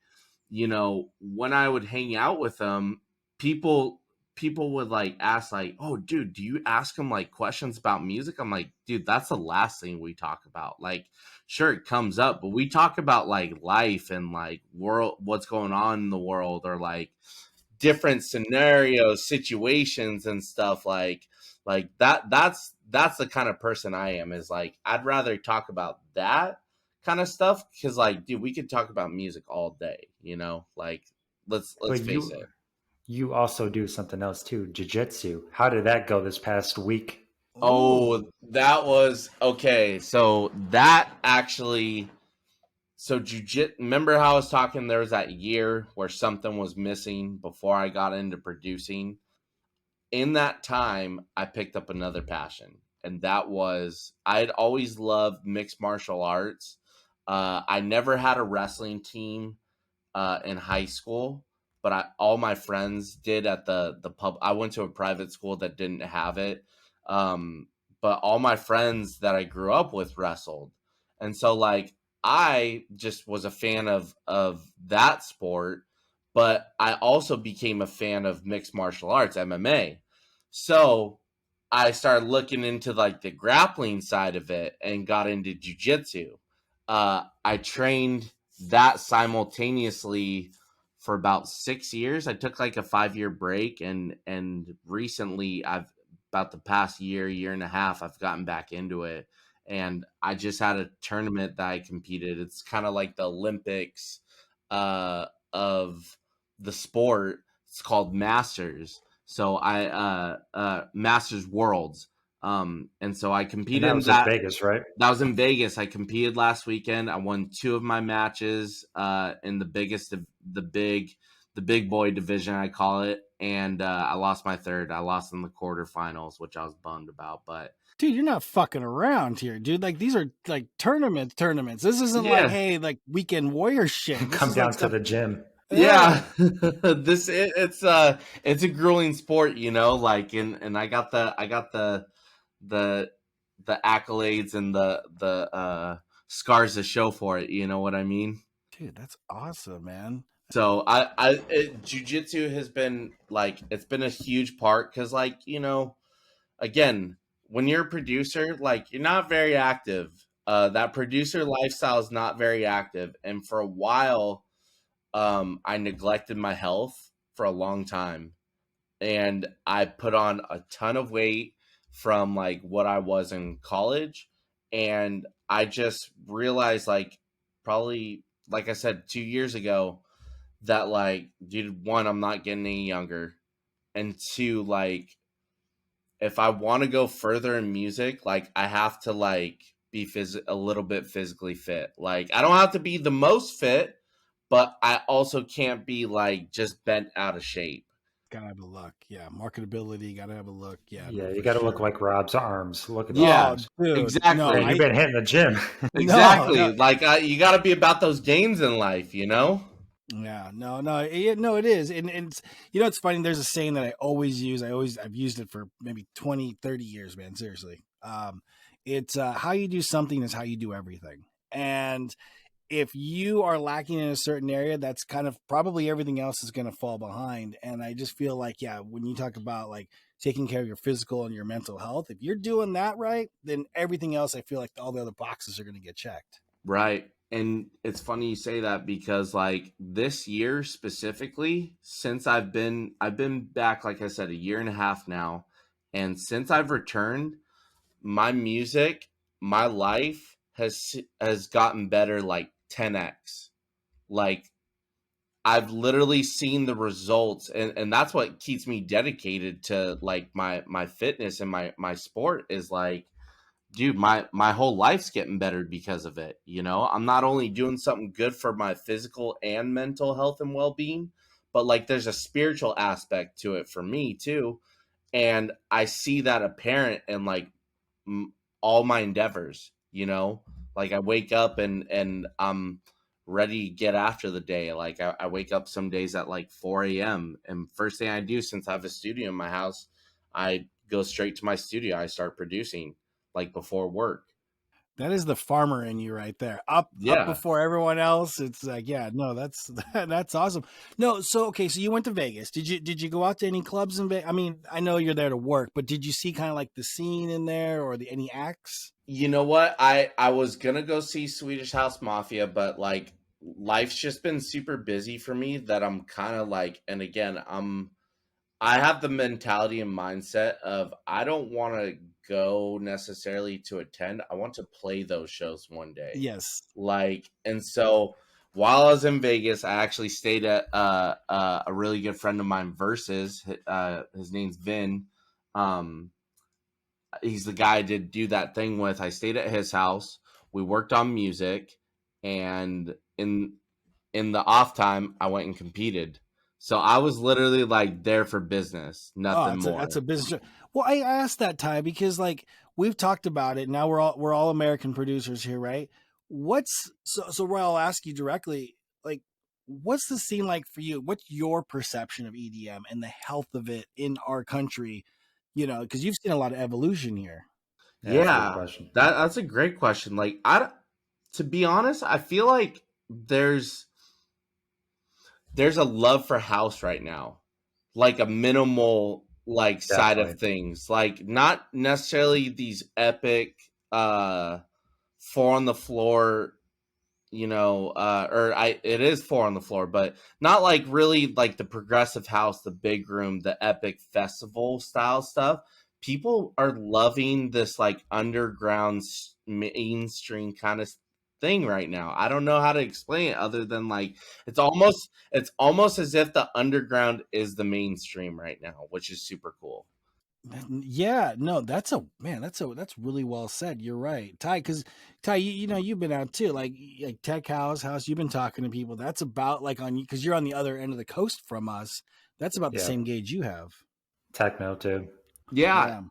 when I would hang out with them, people people would like ask like, "Oh, dude, do you ask him like questions about music?" I'm like, "Dude, that's the last thing we talk about." Like, sure, it comes up, but we talk about like life and like world, what's going on in the world, or like different scenarios, situations, and stuff like that. That's the kind of person I am. Is like I'd rather talk about that kind of stuff because like, dude, we could talk about music all day. Like let's But face it. you also do something else too, Jiu-jitsu. How did that go this past week? Oh, Ooh. that was okay. So that actually, so jujitsu. Remember how I was talking? There was that year where something was missing before I got into producing. In that time, I picked up another passion, and that was I'd always loved mixed martial arts. I never had a wrestling team in high school, but all my friends did at the pub. I went to a private school that didn't have it, um, but all my friends that I grew up with wrestled, and so like I just was a fan of that sport, but I also became a fan of mixed martial arts, MMA. So I started looking into like the grappling side of it and got into jujitsu. I trained that simultaneously for about 6 years. I took like a 5 year break, and recently I've about the past year and a half, I've gotten back into it. And I just had a tournament that I competed. It's kind of like the Olympics of the sport. It's called Masters. So Masters Worlds. And so I And competed that in was in that. Vegas, right? That was in Vegas. I competed last weekend. I won two of my matches in the biggest of the big boy division, I call it, and I lost my third. I lost in the quarterfinals, which I was bummed about. But Dude, you're not fucking around here, dude. Like these are like tournaments. This isn't like, yeah, hey, like weekend warrior shit. This Come is like down to stuff. the gym. Yeah. yeah, it's a grueling sport, Like, and the the accolades and the scars to show for it. You know what I mean? Dude, that's awesome, man. So jujitsu has been like it's been a huge part because like again, when you're a producer, like you're not very active. That producer lifestyle is not very active, and for a while, I neglected my health for a long time, and I put on a ton of weight from like what I was in college, and I just realized like probably like I said 2 years ago that like dude, one, I'm not getting any younger, and two, like if I want to go further in music, like I have to like be a little bit physically fit. Like I don't have to be the most fit, but I also can't be like just bent out of shape. Gotta have a look. Yeah. Marketability, gotta have a look. Yeah, no, Yeah, you for got to look sure. like Rob's arms. Look at those Yeah, Oh, arms. dude. No, Man, exactly. you've been hitting the gym. no. Exactly. Like you got to be about those gains in life. Yeah, no, it is. And it's, it's funny. There's a saying that I always use. I've used it for maybe 20, 30 years, man. Seriously. It's how you do something is how you do everything. And if you are lacking in a certain area, that's kind of probably everything else is going to fall behind. And I just feel like, yeah, when you talk about like taking care of your physical and your mental health, if you're doing that right, then everything else, I feel like all the other boxes are going to get checked. Right. And it's funny you say that because like this year specifically, since I've been back, like I said, a year and a half now. And since I've returned, my music, my life has gotten better like 10x. Like I've literally seen the results, and that's what keeps me dedicated to like my fitness and my sport is like, dude, my whole life's getting better because of it. You know, I'm not only doing something good for my physical and mental health and well-being, but like there's a spiritual aspect to it for me too. And I see that apparent in like all my endeavors, you know, like I wake up and I'm ready to get after the day. Like I wake up some days at like 4 a.m. and first thing I do, since I have a studio in my house, I go straight to my studio. I start producing like before work. That is the farmer in you right there. Up Yeah. before everyone else. It's like, yeah, no, that's that's awesome. No, so okay, so you went to Vegas. Did you go out to any clubs in Vegas? I mean, I know you're there to work, but did you see kind of like the scene in there or any acts? You know what? I was gonna go see Swedish House Mafia, but like life's just been super busy for me that I'm kind of like, and again, I have the mentality and mindset of I don't want to go necessarily to attend. I want to play those shows one day. Yes. Like, and so while I was in Vegas, I actually stayed at a really good friend of mine, Versus. His name's Vin. He's the guy I did do that thing with. I stayed at his house. We worked on music, and in the off time, I went and competed. So I was literally like there for business, nothing more. That's a business. Well, I asked that, Ty, because like we've talked about it. Now we're all American producers here, right? So Roy, I'll ask you directly, like, what's the scene like for you? What's your perception of EDM and the health of it in our country? You know, because you've seen a lot of evolution here. Yeah, that's a great question. Like, to be honest, I feel like there's a love for house right now, like a minimal like side of things, like not necessarily these epic four on the floor, you know, it is four on the floor, but not like really like the progressive house, the big room, the epic festival style stuff. People are loving this like underground mainstream kind of thing right now. I don't know how to explain it other than like it's almost as if the underground is the mainstream right now, which is super cool. Yeah, no, that's really well said. You're right, Ty. Because Ty, you know you've been out too, like Tech House. You've been talking to people. That's about like on you because you're on the other end of the coast from us. That's about the same gauge you have. Techno too. Yeah.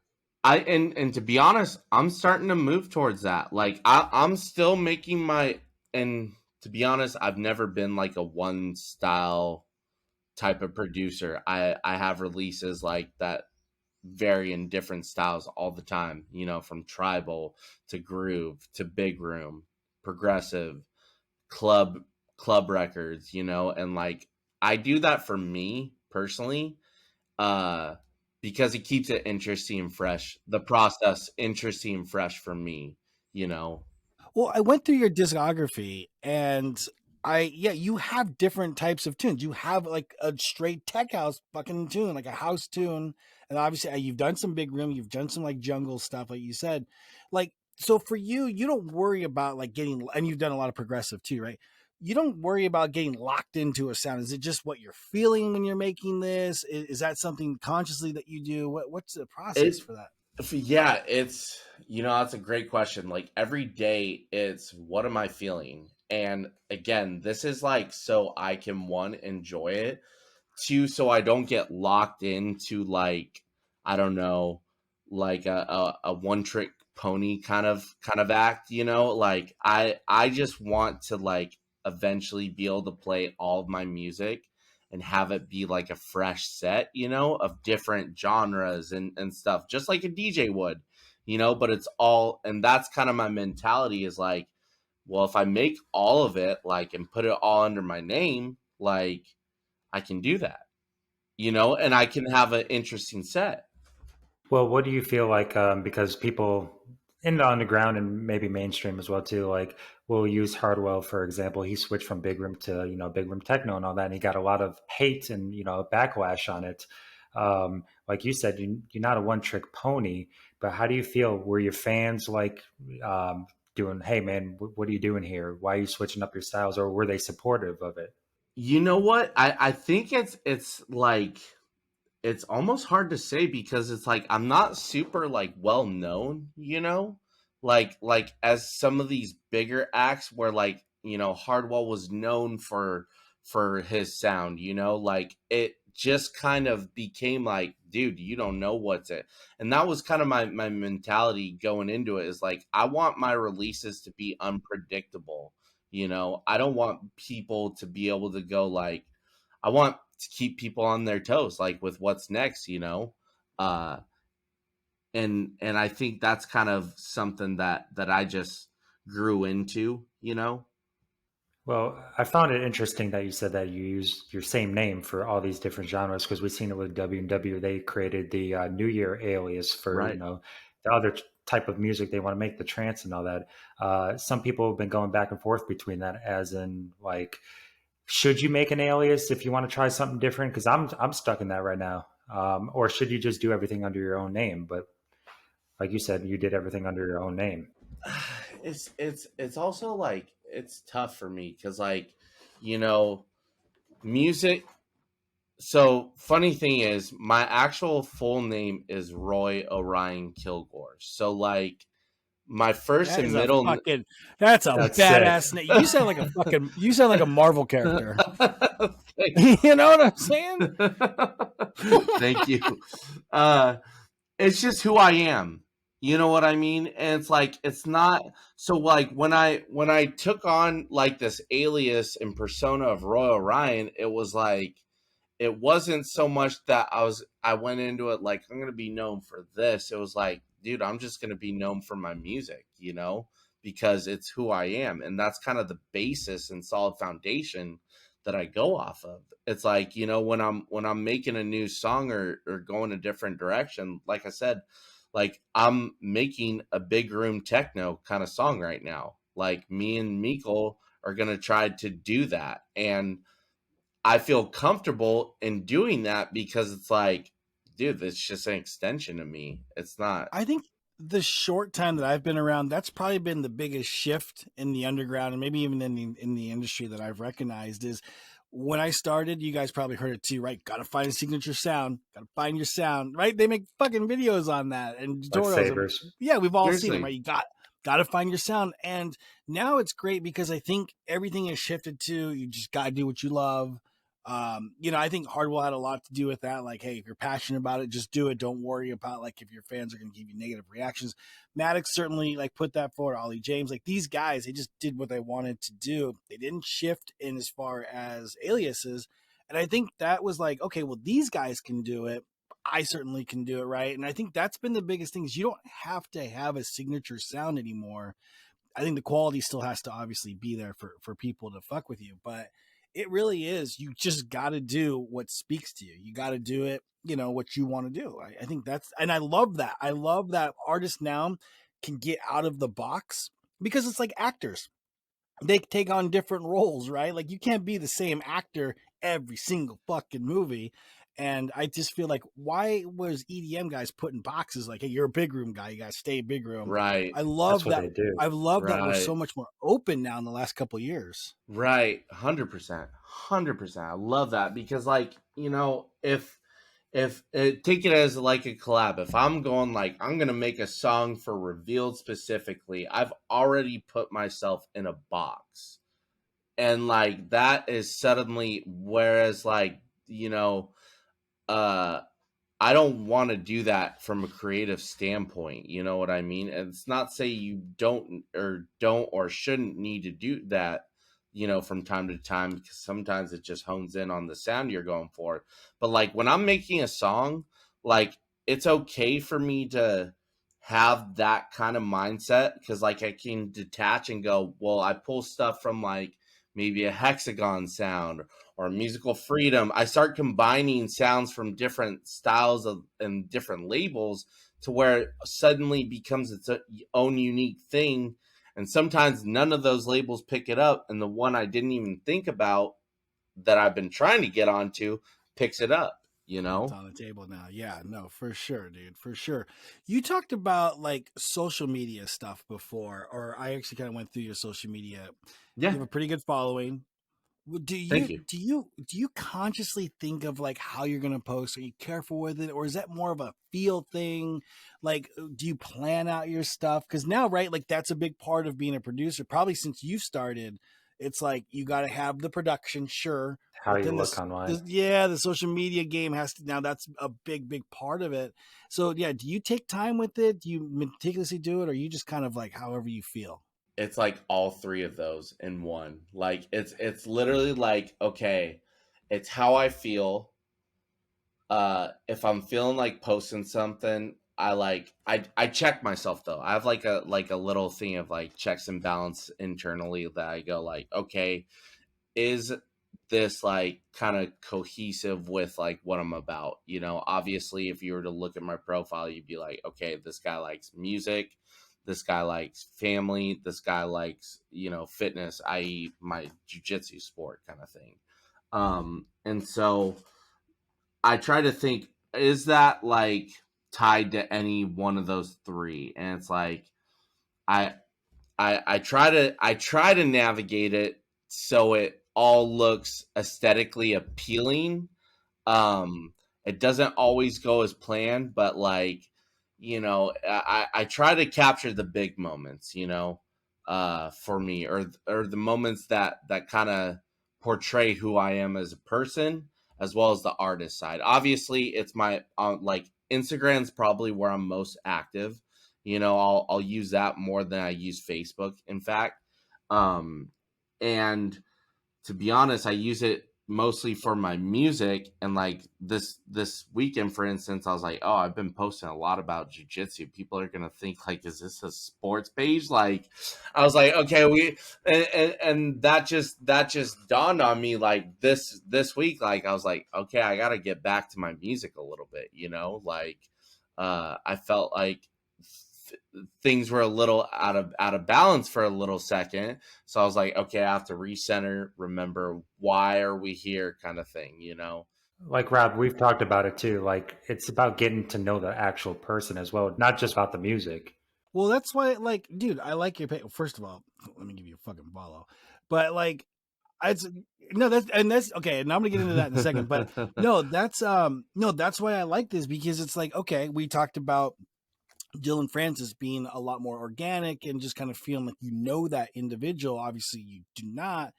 And to be honest, I'm starting to move towards that. Like I'm still making and to be honest, I've never been like a one style type of producer. I have releases like that vary in different styles all the time, you know, from tribal to groove to big room, progressive, club records, you know, and like I do that for me personally, because it keeps it interesting and fresh. The process interesting and fresh for me, you know. Well, I went through your discography and you have different types of tunes. You have like a straight tech house fucking tune, like a house tune. And obviously you've done some big room, you've done some like jungle stuff, like you said. Like, so for you, you don't worry about like getting, and you've done a lot of progressive too, right? You don't worry about getting locked into a sound. Is it just what you're feeling when you're making this? Is that something consciously that you do? What's the process for that? Yeah, it's, you know, that's a great question. Like every day it's what am I feeling? And again, this is like so I can one, enjoy it, two, so I don't get locked into like, I don't know, like a one trick pony kind of act, you know? Like I just want to like eventually be able to play all of my music and have it be like a fresh set, you know, of different genres and stuff, just like a DJ would, you know, but it's all, and that's kind of my mentality is like, well, if I make all of it like and put it all under my name, like I can do that, and I can have an interesting set. Well, what do you feel like? Because people in the underground and maybe mainstream as well too, like will use Hardwell for example. He switched from big room to big room techno and all that, and he got a lot of hate and backlash on it. Like you said, you're not a one trick pony, but how do you feel? Were your fans like doing, "Hey man, what are you doing here? Why are you switching up your styles?" Or were they supportive of it? You know what? I think it's like it's almost hard to say because it's like I'm not super like well known, like as some of these bigger acts where like Hardwell was known for his sound, like it just kind of became like, dude, you don't know what's it. And that was kind of my mentality going into it, is like I want my releases to be unpredictable. I don't want people to be able to go like, I want to keep people on their toes, like with what's next, uh and I think that's kind of something that I just grew into. Well, I found it interesting that you said that you use your same name for all these different genres because we've seen it with W&W. They created the New Year alias for Right. the other type of music they want to make, the trance and all that. Some people have been going back and forth between that, as in like, should you make an alias if you want to try something different? Because I'm stuck in that right now. Or should you just do everything under your own name? But like you said, you did everything under your own name. It's also like it's tough for me because like music. So funny thing is, my actual full name is Roy Orion Kilgore. So like my first That and is middle. that's a That's badass name. You sound like a Marvel character. You know what I'm saying? Thank you. It's just who I am. You know what I mean? And it's like it's not so like when I took on like this alias and persona of Roy Orion, it was like it wasn't so much that I went into it like I'm gonna be known for this. It was like, dude, I'm just gonna be known for my music, because it's who I am. And that's kind of the basis and solid foundation that I go off of. It's like, when I'm making a new song or going a different direction, like I said, like I'm making a big room techno kind of song right now. Like me and Mikkel are gonna try to do that. And I feel comfortable in doing that because it's like, dude, it's just an extension of me. It's not. I think the short time that I've been around, that's probably been the biggest shift in the underground and maybe even in the industry that I've recognized is when I started, you guys probably heard it too, right? Got to find a signature sound, got to find your sound, right? They make fucking videos on that and like tutorials. Sabers. Yeah, we've all Seriously. seen them, right? You got to find your sound. And now it's great because I think everything has shifted to you just got to do what you love. I think Hardwell had a lot to do with that. Like, hey, if you're passionate about it, just do it. Don't worry about like if your fans are going to give you negative reactions. Maddox certainly like put that forward. Ollie James, like these guys, they just did what they wanted to do. They didn't shift in as far as aliases. And I think that was like, okay, well, these guys can do it. I certainly can do it, right? And I think that's been the biggest thing is you don't have to have a signature sound anymore. I think the quality still has to obviously be there for people to fuck with you, but it really is. You just got to do what speaks to you. You got to do it, what you want to do. I think and I love that. I love that artists now can get out of the box because it's like actors. They take on different roles, right? Like you can't be the same actor every single fucking movie. And I just feel like, why was EDM guys put in boxes like, hey, you're a big room guy, you got to stay big room. Right. I love That's what that. they do. I love that we're Right. so much more open now in the last couple of years. Right. 100%. 100%. I love that because like, if take it as like a collab, if I'm going like, I'm going to make a song for Revealed specifically, I've already put myself in a box. And like, that is suddenly, whereas like, I don't want to do that from a creative standpoint. You know what I mean? And it's not say you don't or shouldn't need to do that, from time to time, because sometimes it just hones in on the sound you're going for. But like when I'm making a song, like it's okay for me to have that kind of mindset, because like I can detach and go, well, I pull stuff from like maybe a hexagon sound or musical freedom. I start combining sounds from different styles of and different labels to where it suddenly becomes its own unique thing. And sometimes none of those labels pick it up, and the one I didn't even think about that I've been trying to get onto picks it up, you It's know? on the table now. Yeah, no, for sure, dude, for sure. You talked about like social media stuff before, or I actually kind of went through your social media. You Yeah. have a pretty good following. Thank you. Do you consciously think of like how you're gonna post? Are you careful with it, or is that more of a feel thing? Like, do you plan out your stuff? Because now, right, like that's a big part of being a producer. Probably since you started, it's like you got to have the production, sure, How but you then look online. the social media game has to now. That's a big part of it. So yeah, do you take time with it? Do you meticulously do it, or you just kind of like however you feel? It's like all three of those in one. Like it's literally like, okay, it's how I feel. If I'm feeling like posting something, I check myself though. I have like a little thing of like checks and balance internally that I go like, okay, is this like kind of cohesive with like what I'm about? You know, obviously if you were to look at my profile, you'd be like, okay, this guy likes music, this guy likes family, this guy likes, you know, fitness, i.e. my jujitsu sport kind of thing. And so I try to think, is that like tied to any one of those three? And it's like I I try to navigate it so it all looks aesthetically appealing. It doesn't always go as planned, but like, you know, I try to capture the big moments, you know, for me, or the moments that kind of portray who I am as a person as well as the artist side. Obviously, it's my like Instagram's probably where I'm most active. You know, I'll use that more than I use Facebook, in fact. Um, and to be honest, I use it mostly for my music. And like this weekend, for instance, I was like, oh, I've been posting a lot about jujitsu. People are gonna think like, is this a sports page? Like, I was like, okay, and that just dawned on me like this week. Like, I was like, okay, I gotta get back to my music a little bit. You know, like, I felt like things were a little out of balance for a little second, so I was like, okay, I have to recenter, remember why are we here, kind of thing, you know. Like Rob, we've talked about it too. Like it's about getting to know the actual person as well, not just about the music. Well, that's why, like, dude, I like your pay. First of all, let me give you a fucking follow. But like, it's no, that's okay. And I'm gonna get into that in a second. But no, that's why I like this, because it's like, okay, we talked about Dylan Francis being a lot more organic and just kind of feeling like you know that individual. Obviously, you do not.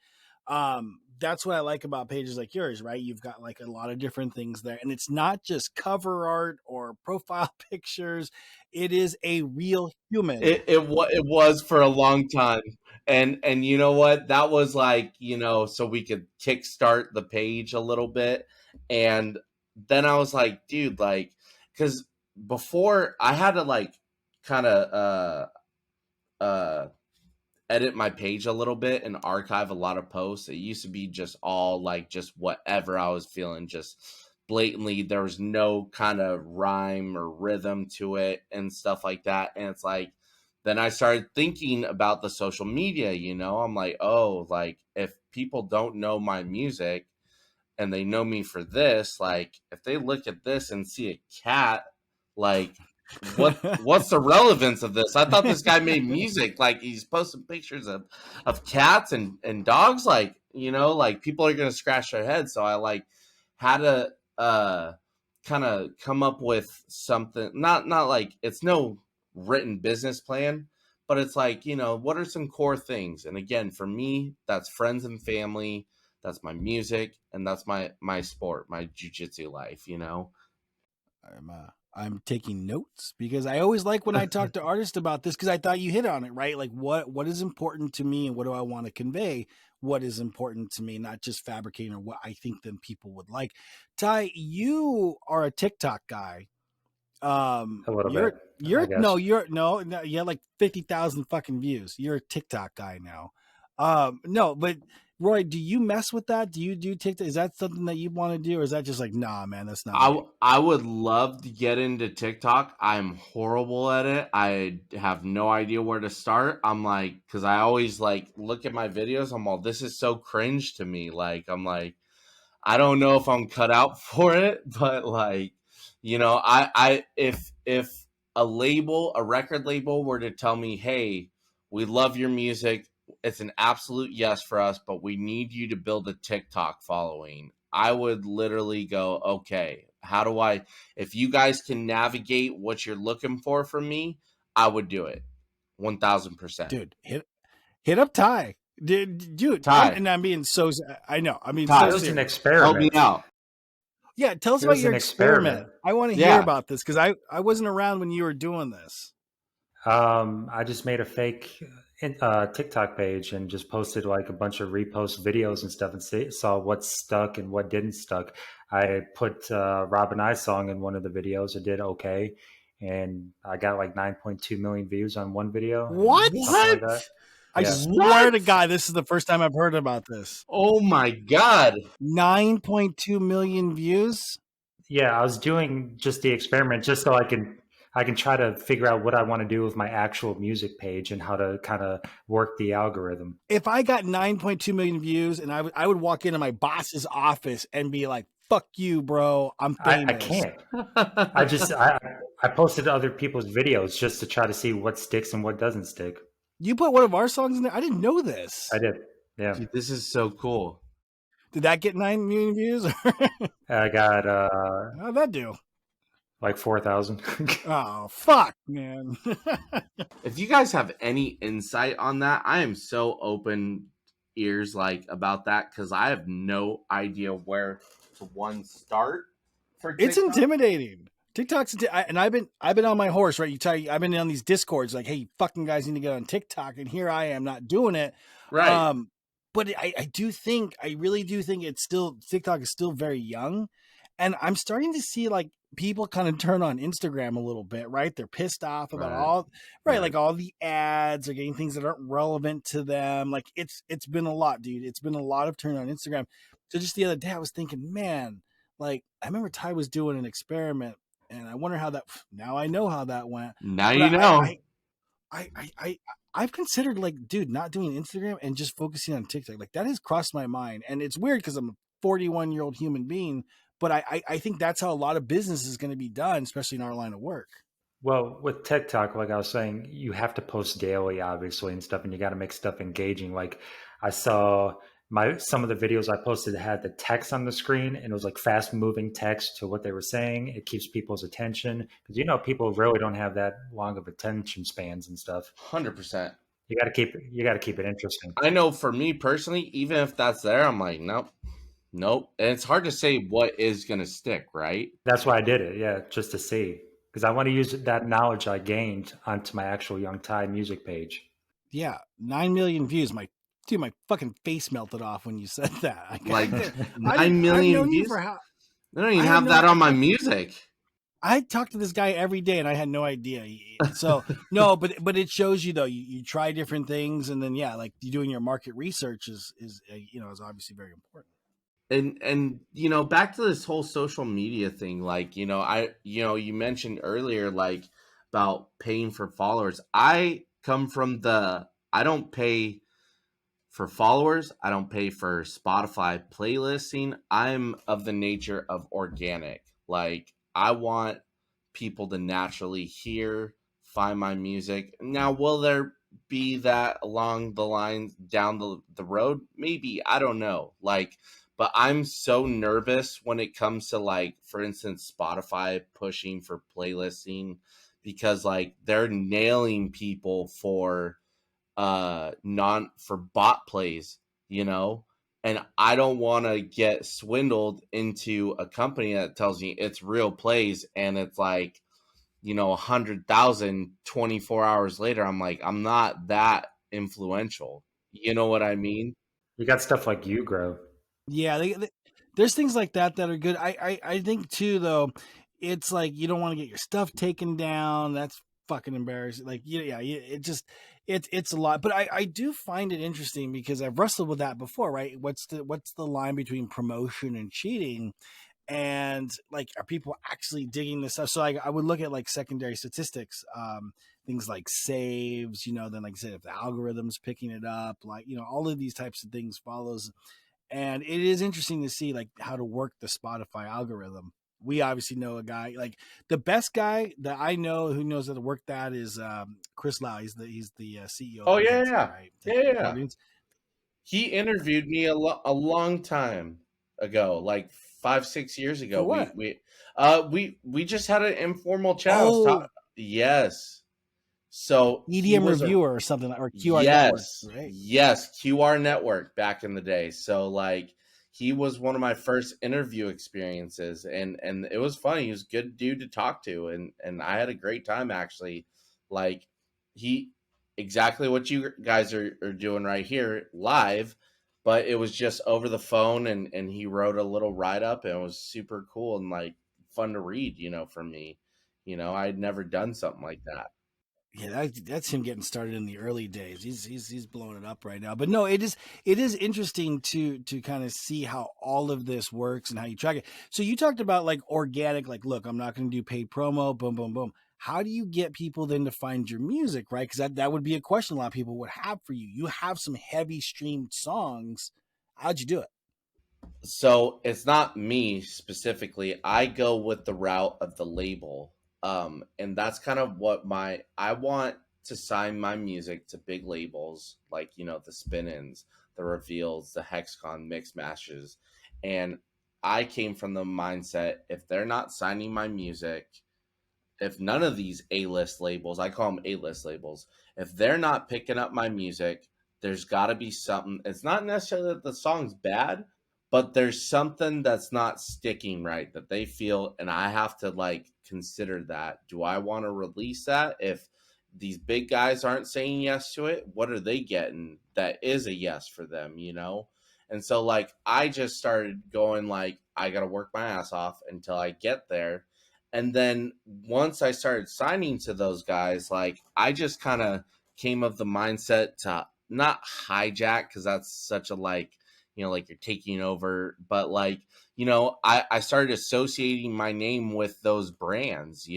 That's what I like about pages like yours, right? You've got like a lot of different things there, and it's not just cover art or profile pictures. It is a real human. It was for a long time, and you know what, that was like, you know, so we could kickstart the page a little bit. And then I was like, dude, like, because before I had to like kind of uh edit my page a little bit and archive a lot of posts. It used to be just all like just whatever I was feeling, just blatantly. There was no kind of rhyme or rhythm to it and stuff like that. And it's like, then I started thinking about the social media, you know, I'm like, oh, like if people don't know my music and they know me for this, like if they look at this and see a cat, like what's the relevance of this? I thought this guy made music. Like he's posting pictures of cats and dogs. Like, you know, like people are gonna scratch their heads. So I like had to kind of come up with something. Not like it's no written business plan, but it's like, you know, what are some core things? And again, for me, that's friends and family. That's my music, and that's my sport, my jujitsu life. You know. I'm taking notes because I always like when I talk to artists about this, because I thought you hit on it, right? Like what is important to me and what do I want to convey? What is important to me, not just fabricating or what I think then people would like. Ty, you are a TikTok guy. A little bit, I guess. You had like 50,000 fucking views. You're a TikTok guy now. No, but Roy, do you mess with that? Do you do TikTok? Is that something that you want to do, or is that just like, nah, man, that's not me? I would love to get into TikTok. I'm horrible at it. I have no idea where to start. I'm like, because I always like look at my videos. I'm all, this is so cringe to me. Like, I'm like, I don't know if I'm cut out for it, but like, if a record label were to tell me, hey, we love your music, it's an absolute yes for us, but we need you to build a TikTok following, I would literally go, okay, how do I, if you guys can navigate what you're looking for from me, I would do it. 1000%. Dude, hit up Ty. Dude, Ty. I'm being so, I know. I mean, Ty, It so was an serious. experiment. Help me out. Yeah, tell us It about was your an experiment. I want to hear Yeah. about this because I wasn't around when you were doing this. I just made a fake TikTok page and just posted like a bunch of repost videos and stuff, and saw what stuck and what didn't stuck. I put Rob and I song in one of the videos. It did okay, and I got like 9.2 million views on one video. What? Something like that. I Yeah. swear to God, this is the first time I've heard about this. Oh my God. 9.2 million views. Yeah, I was doing just the experiment just so I can try to figure out what I want to do with my actual music page and how to kind of work the algorithm. If I got 9.2 million views and I would walk into my boss's office and be like, fuck you, bro, I'm famous. I can't. I posted other people's videos just to try to see what sticks and what doesn't stick. You put one of our songs in there? I didn't know this. I did. Yeah. Dude, this is so cool. Did that get 9 million views? I got How'd that do? like 4,000. Oh, fuck, man. If you guys have any insight on that, I am so open ears like about that because I have no idea where to start for TikTok. It's intimidating. TikTok's and I've been on my horse, right? I've been on these discords like, hey, you fucking guys need to get on TikTok, and here I am not doing it. Right. But I really do think TikTok is still very young, and I'm starting to see like people kind of turn on Instagram a little bit, right? They're pissed off about like all the ads are getting things that aren't relevant to them. Like it's been a lot, dude. It's been a lot of turn on Instagram. So just the other day I was thinking, man, like I remember Ty was doing an experiment and I wonder now I know how that went. Now you know. I've considered like, dude, not doing Instagram and just focusing on TikTok. Like that has crossed my mind. And it's weird because I'm a 41-year-old human being, but I think that's how a lot of business is going to be done, especially in our line of work. Well, with TikTok, like I was saying, you have to post daily, obviously, and stuff, and you got to make stuff engaging. Like I saw some of the videos I posted had the text on the screen, and it was like fast moving text to what they were saying. It keeps people's attention because people really don't have that long of attention spans and stuff. 100%. You got to keep it interesting. I know for me personally, even if that's there, I'm like, nope. And it's hard to say what is going to stick, right? That's why I did it. Yeah, just to see. Because I want to use that knowledge I gained onto my actual Young Ty music page. Yeah, 9 million views. My fucking face melted off when you said that. Like 9 million views? I don't even have that on my music. I talk to this guy every day and I had no idea. So no, but it shows you though, you try different things and then like you doing your market research is obviously very important. And back to this whole social media thing, like, you mentioned earlier, like about paying for followers. I come from I don't pay for followers. I don't pay for Spotify playlisting. I'm of the nature of organic. Like I want people to naturally find my music. Now, will there be that along the lines down the road? Maybe, I don't know. Like, but I'm so nervous when it comes to, like, for instance, Spotify pushing for playlisting because, like, they're nailing people for bot plays, and I don't want to get swindled into a company that tells me it's real plays and it's like, 100,000 24 hours later. I'm like, I'm not that influential. You know what I mean? You got stuff like Grow. Yeah, there's things like that are good. I think too, though, it's like you don't want to get your stuff taken down. That's fucking embarrassing. Like, it's a lot. But I do find it interesting because I've wrestled with that before, right? What's the line between promotion and cheating? And like, are people actually digging this stuff? So I would look at like secondary statistics, things like saves, then like I said, if the algorithm's picking it up, like, all of these types of things follows. And it is interesting to see like how to work the Spotify algorithm. We obviously know a guy, like the best guy that I know who knows how to work that is Chris Lau. He's the CEO of Oh yeah, Jujitsu, yeah, right? yeah, yeah. He interviewed me a long time ago, like 5-6 years ago. For what? We just had an informal chat. Oh, Yes. So he EDM was a reviewer or something, or QR network, yes, right? yes, QR network back in the day. So like he was one of my first interview experiences, and it was funny. He was a good dude to talk to, and I had a great time actually. Like he exactly what you guys are doing right here live, but it was just over the phone, and he wrote a little write up, and it was super cool and like fun to read. For me, I'd never done something like that. Yeah, that's him getting started in the early days. He's blowing it up right now. But no, it is interesting to kind of see how all of this works and how you track it. So you talked about like organic, like, look, I'm not going to do paid promo, boom, boom, boom. How do you get people then to find your music, right? Because that would be a question a lot of people would have for you. You have some heavy streamed songs. How'd you do it? So it's not me specifically. I go with the route of the label. And that's kind of what I want to sign my music to big labels like, the Spin-ins, the Reveals, the Hexcon Mix Masters. And I came from the mindset, if they're not signing my music, if none of these A-list labels, I call them A-list labels, if they're not picking up my music, there's got to be something. It's not necessarily that the song's bad, but there's something that's not sticking right that they feel, and I have to like consider that. Do I want to release that? If these big guys aren't saying yes to it, what are they getting that is a yes for them, And so like I just started going like I got to work my ass off until I get there. And then once I started signing to those guys, like I just kind of came of the mindset to not hijack, because that's such a like, like you're taking over, but like, I started associating my name with those brands,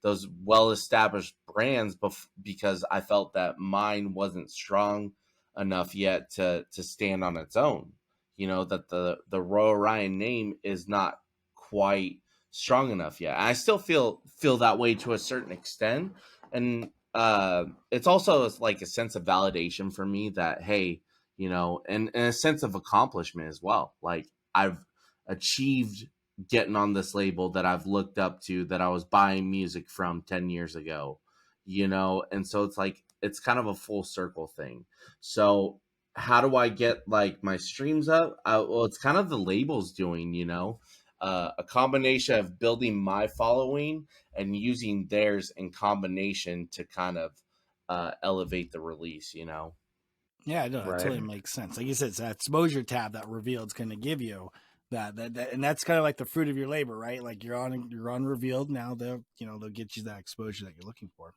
those well-established brands, because I felt that mine wasn't strong enough yet to stand on its own. That the Roy Orion name is not quite strong enough yet. I still feel that way to a certain extent, and it's also like a sense of validation for me that hey, and a sense of accomplishment as well. Like I've achieved getting on this label that I've looked up to, that I was buying music from 10 years ago, and so it's like it's kind of a full circle thing. So how do I get like my streams up? Well, it's kind of the labels doing, a combination of building my following and using theirs in combination to kind of elevate the release, Yeah, no, that Right. totally makes sense. Like you said, it's that exposure tab that Revealed's going to give you that, and that's kind of like the fruit of your labor, right? Like you're on Revealed now. They'll get you that exposure that you're looking for.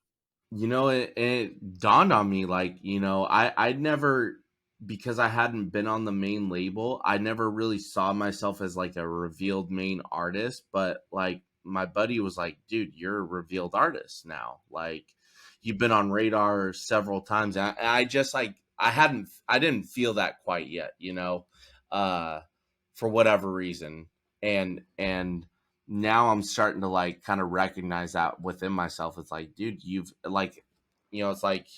It dawned on me, like, I'd never, because I hadn't been on the main label, I never really saw myself as like a Revealed main artist. But like my buddy was like, dude, you're a Revealed artist now. Like you've been on radar several times. And I just like, I didn't feel that quite yet, for whatever reason. And now I'm starting to like kind of recognize that within myself. It's like, dude, you've like, it's like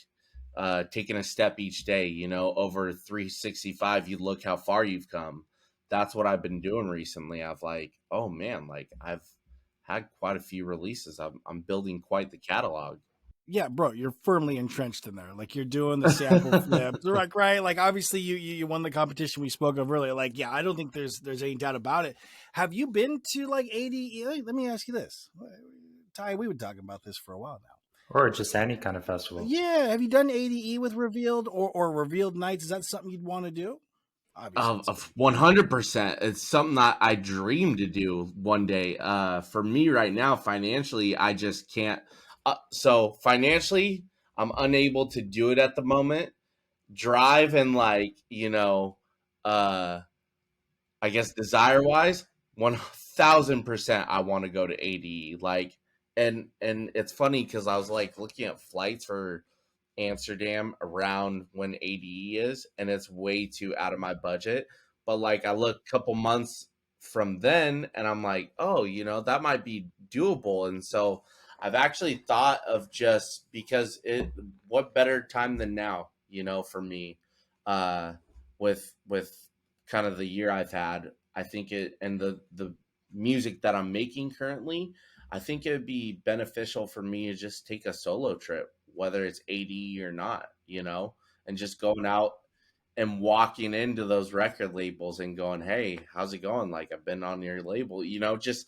taking a step each day, over 365, you look how far you've come. That's what I've been doing recently. I've like, oh man, like I've had quite a few releases. I'm building quite the catalog. Yeah, bro, you're firmly entrenched in there. Like you're doing the sample flips, like right. Like obviously you won the competition we spoke of earlier. Like yeah, I don't think there's any doubt about it. Have you been to like ADE? Let me ask you this, Ty. We were talking about this for a while now. Or just any kind of festival. Yeah, have you done ADE with Revealed or Revealed Nights? Is that something you'd want to do? Obviously, it's Of 100%. It's something that I dream to do one day. For me right now, financially, I just can't. So financially, I'm unable to do it at the moment. Drive and like, uh, I guess desire wise, 1000% I want to go to ADE. Like, and it's funny because I was like looking at flights for Amsterdam around when ADE is, and it's way too out of my budget. But like, I look a couple months from then, and I'm like, oh, that might be doable. And so I've actually thought of just because what better time than now, for me, uh, with kind of the year I've had. I think and the music that I'm making currently, I think it would be beneficial for me to just take a solo trip, whether it's AD or not, and just going out and walking into those record labels and going, hey, how's it going? Like, I've been on your label, just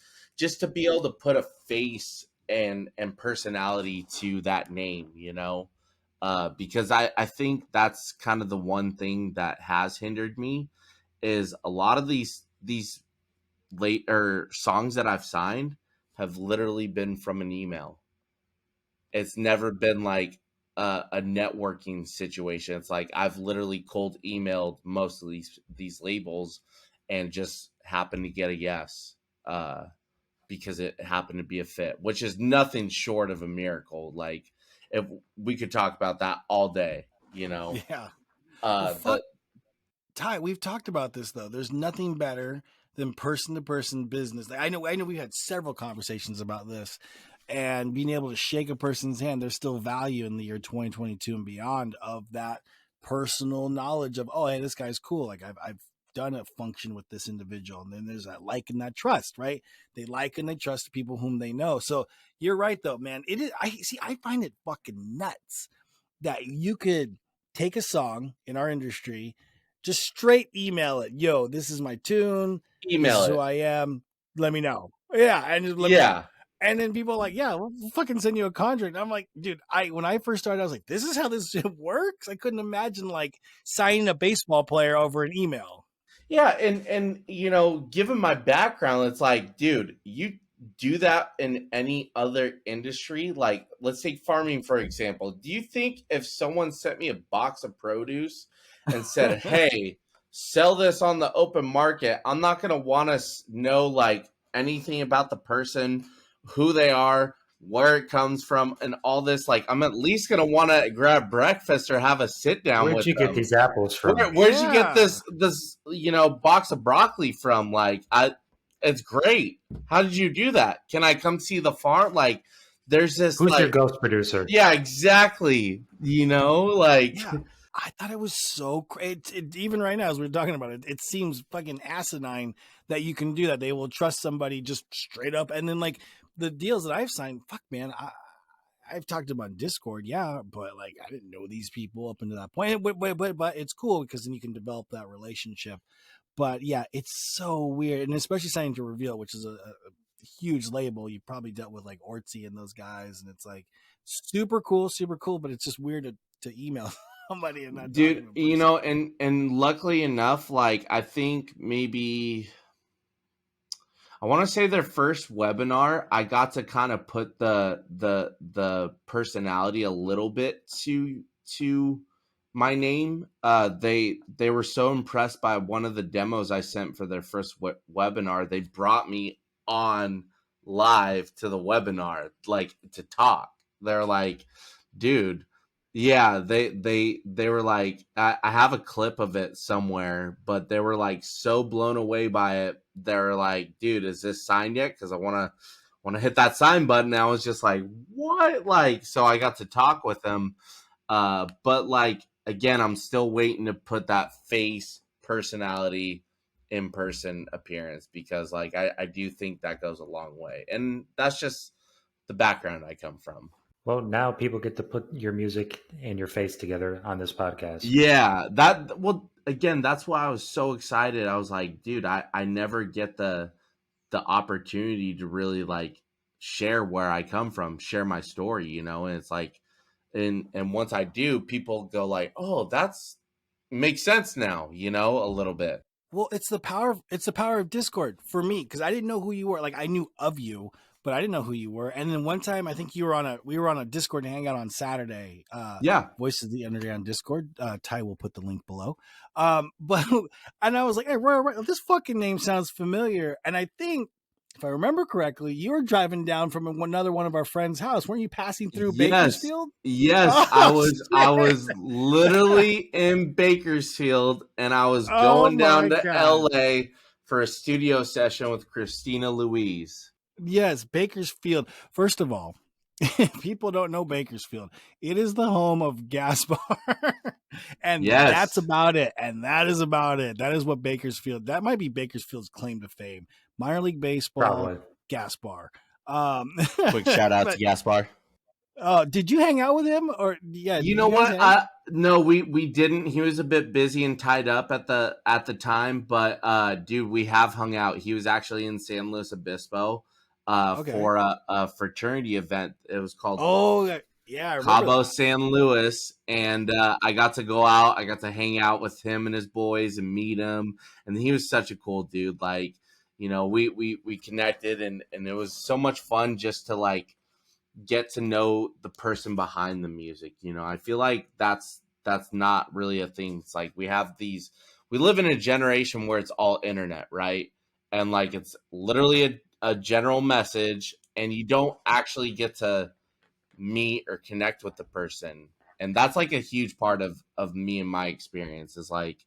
to be able to put a face and personality to that name, because I think that's kind of the one thing that has hindered me is a lot of these late or songs that I've signed have literally been from an email. It's never been like a networking situation. It's like I've literally cold emailed most of these labels and just happened to get a yes because it happened to be a fit, which is nothing short of a miracle. Like, if we could talk about that all day, Yeah. Uh, Fuck, Ty, we've talked about this though. There's nothing better than person-to-person business. I know we've had several conversations about this, and being able to shake a person's hand. There's still value in the year 2022 and beyond of that personal knowledge of, oh, hey, this guy's cool. Like I've done a function with this individual, and then there's that like and that trust, right? They like and they trust people whom they know. So you're right though, man. It is. I find it fucking nuts that you could take a song in our industry, just straight email it. Yo, this is my tune. This email is who it. I am. Let me know. Yeah, and just let me know. Yeah. And then people are like, yeah, we'll fucking send you a contract. I'm like, dude, when I first started, I was like, this is how this shit works. I couldn't imagine like signing a baseball player over an email. Yeah, and given my background, it's like, dude, you do that in any other industry. Like, let's take farming for example. Do you think if someone sent me a box of produce and said, "Hey, sell this on the open market," I'm not gonna want to know like anything about the person, who they are, where it comes from, and all this. Like, I'm at least gonna want to grab breakfast or have a sit down with Where'd you them. get these apples from? Where'd you get this box of broccoli from? Like, it's great. How did you do that? Can I come see the farm? Like, there's this. Who's like, your ghost producer? Yeah, exactly. Like. Yeah. I thought it was so great. Even right now, as we're talking about it, it seems fucking asinine that you can do that. They will trust somebody just straight up. And then, like, the deals that I've signed, fuck, man, I've talked to them on Discord, yeah, but like I didn't know these people up until that point. But it's cool because then you can develop that relationship. But yeah, it's so weird, and especially signing to Reveal, which is a huge label. You probably dealt with like Ortsy and those guys, and it's like super cool. But it's just weird to email somebody and not Dude, talk to them. and luckily enough, like, I think maybe I want to say their first webinar, I got to kind of put the personality a little bit to my name. They were so impressed by one of the demos I sent for their first webinar. They brought me on live to the webinar, like, to talk. They're like, dude, yeah, they were like, I have a clip of it somewhere, but they were like so blown away by it. They're like, dude, is this signed yet? Because I want to hit that sign button. And I was just like, what? Like, so I got to talk with them. But like, again, I'm still waiting to put that face, personality, in-person appearance, because like I do think that goes a long way. And that's just the background I come from. Well, now people get to put your music and your face together on this podcast. Yeah, again, that's why I was so excited. I was like, dude, I never get the opportunity to really like share where I come from, share my story, and it's like, and once I do, people go like, oh, that's makes sense now, you know, a little bit. Well, it's the power of Discord for me, because I didn't know who you were. Like, I knew of you, but I didn't know who you were. And then one time, I think we were on a Discord hangout on Saturday. Yeah. Voices of the Underground Discord. Ty will put the link below. But and I was like, hey, Roy, this fucking name sounds familiar. And I think, if I remember correctly, you were driving down from another one of our friends' house. Weren't you passing through Yes. Bakersfield? Yes, Oh, I shit. was literally in Bakersfield, and I was Oh going my down to God. LA for a studio session with Christina Louise. Yes, Bakersfield. First of all, people don't know Bakersfield. It is the home of Gaspar. And that's Yes. about it. And that is about it. That is what Bakersfield, that might be Bakersfield's claim to fame. Minor League Baseball, Probably. Gaspar. Quick shout out to But Gaspar. did you hang out with him? Or yeah, You did know you guys what? hang? No, we didn't. He was a bit busy and tied up at the time, but dude, we have hung out. He was actually in San Luis Obispo Okay. for a fraternity event. It was called Oh, yeah, I remember Cabo that. San Luis, and I got to go out. I got to hang out with him and his boys and meet him, and he was such a cool dude. Like, you know, we connected, and it was so much fun just to like get to know the person behind the music. You know, I feel like that's not really a thing. It's like we live in a generation where it's all internet, right? And like it's literally a general message, and you don't actually get to meet or connect with the person. And that's like a huge part of me and my experience is like,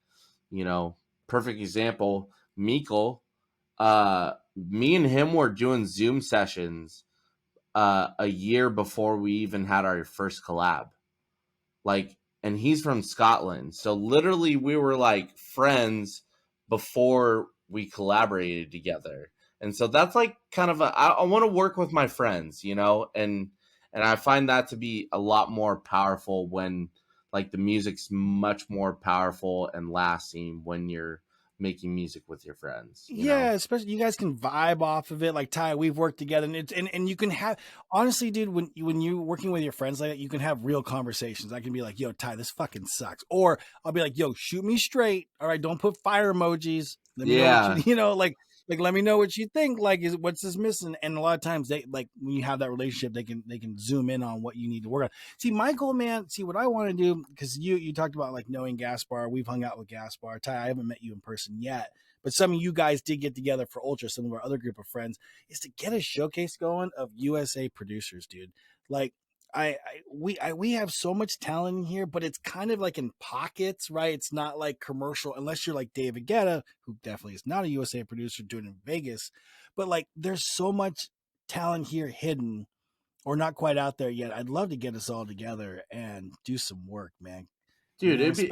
you know, perfect example, Mikkel, me and him were doing Zoom sessions a year before we even had our first collab. Like, and he's from Scotland. So literally we were like friends before we collaborated together. And so that's like kind of I want to work with my friends, you know, and I find that to be a lot more powerful when like the music's much more powerful and lasting when you're making music with your friends, you Yeah, know? especially you guys can vibe off of it. Like Ty, we've worked together, and and you can have, honestly, dude, when you're working with your friends like that, you can have real conversations. I can be like, "Yo, Ty, this fucking sucks," or I'll be like, "Yo, shoot me straight. All right, don't put fire emojis. Let me know what you Yeah. you know like let me know what you think. Like, is what's this missing?" And a lot of times they like when you have that relationship, they can zoom in on what you need to work on. See, my goal, man. See, what I want to do, because you talked about like knowing Gaspar. We've hung out with Gaspar. Ty, I haven't met you in person yet, but some of you guys did get together for Ultra, some of our other group of friends, is to get a showcase going of USA producers, dude. Like, we have so much talent in here, but it's kind of like in pockets, right? It's not like commercial, unless you're like David Guetta, who definitely is not a USA producer doing it in Vegas. But like, there's so much talent here hidden or not quite out there yet. I'd love to get us all together and do some work, man. You Dude, know,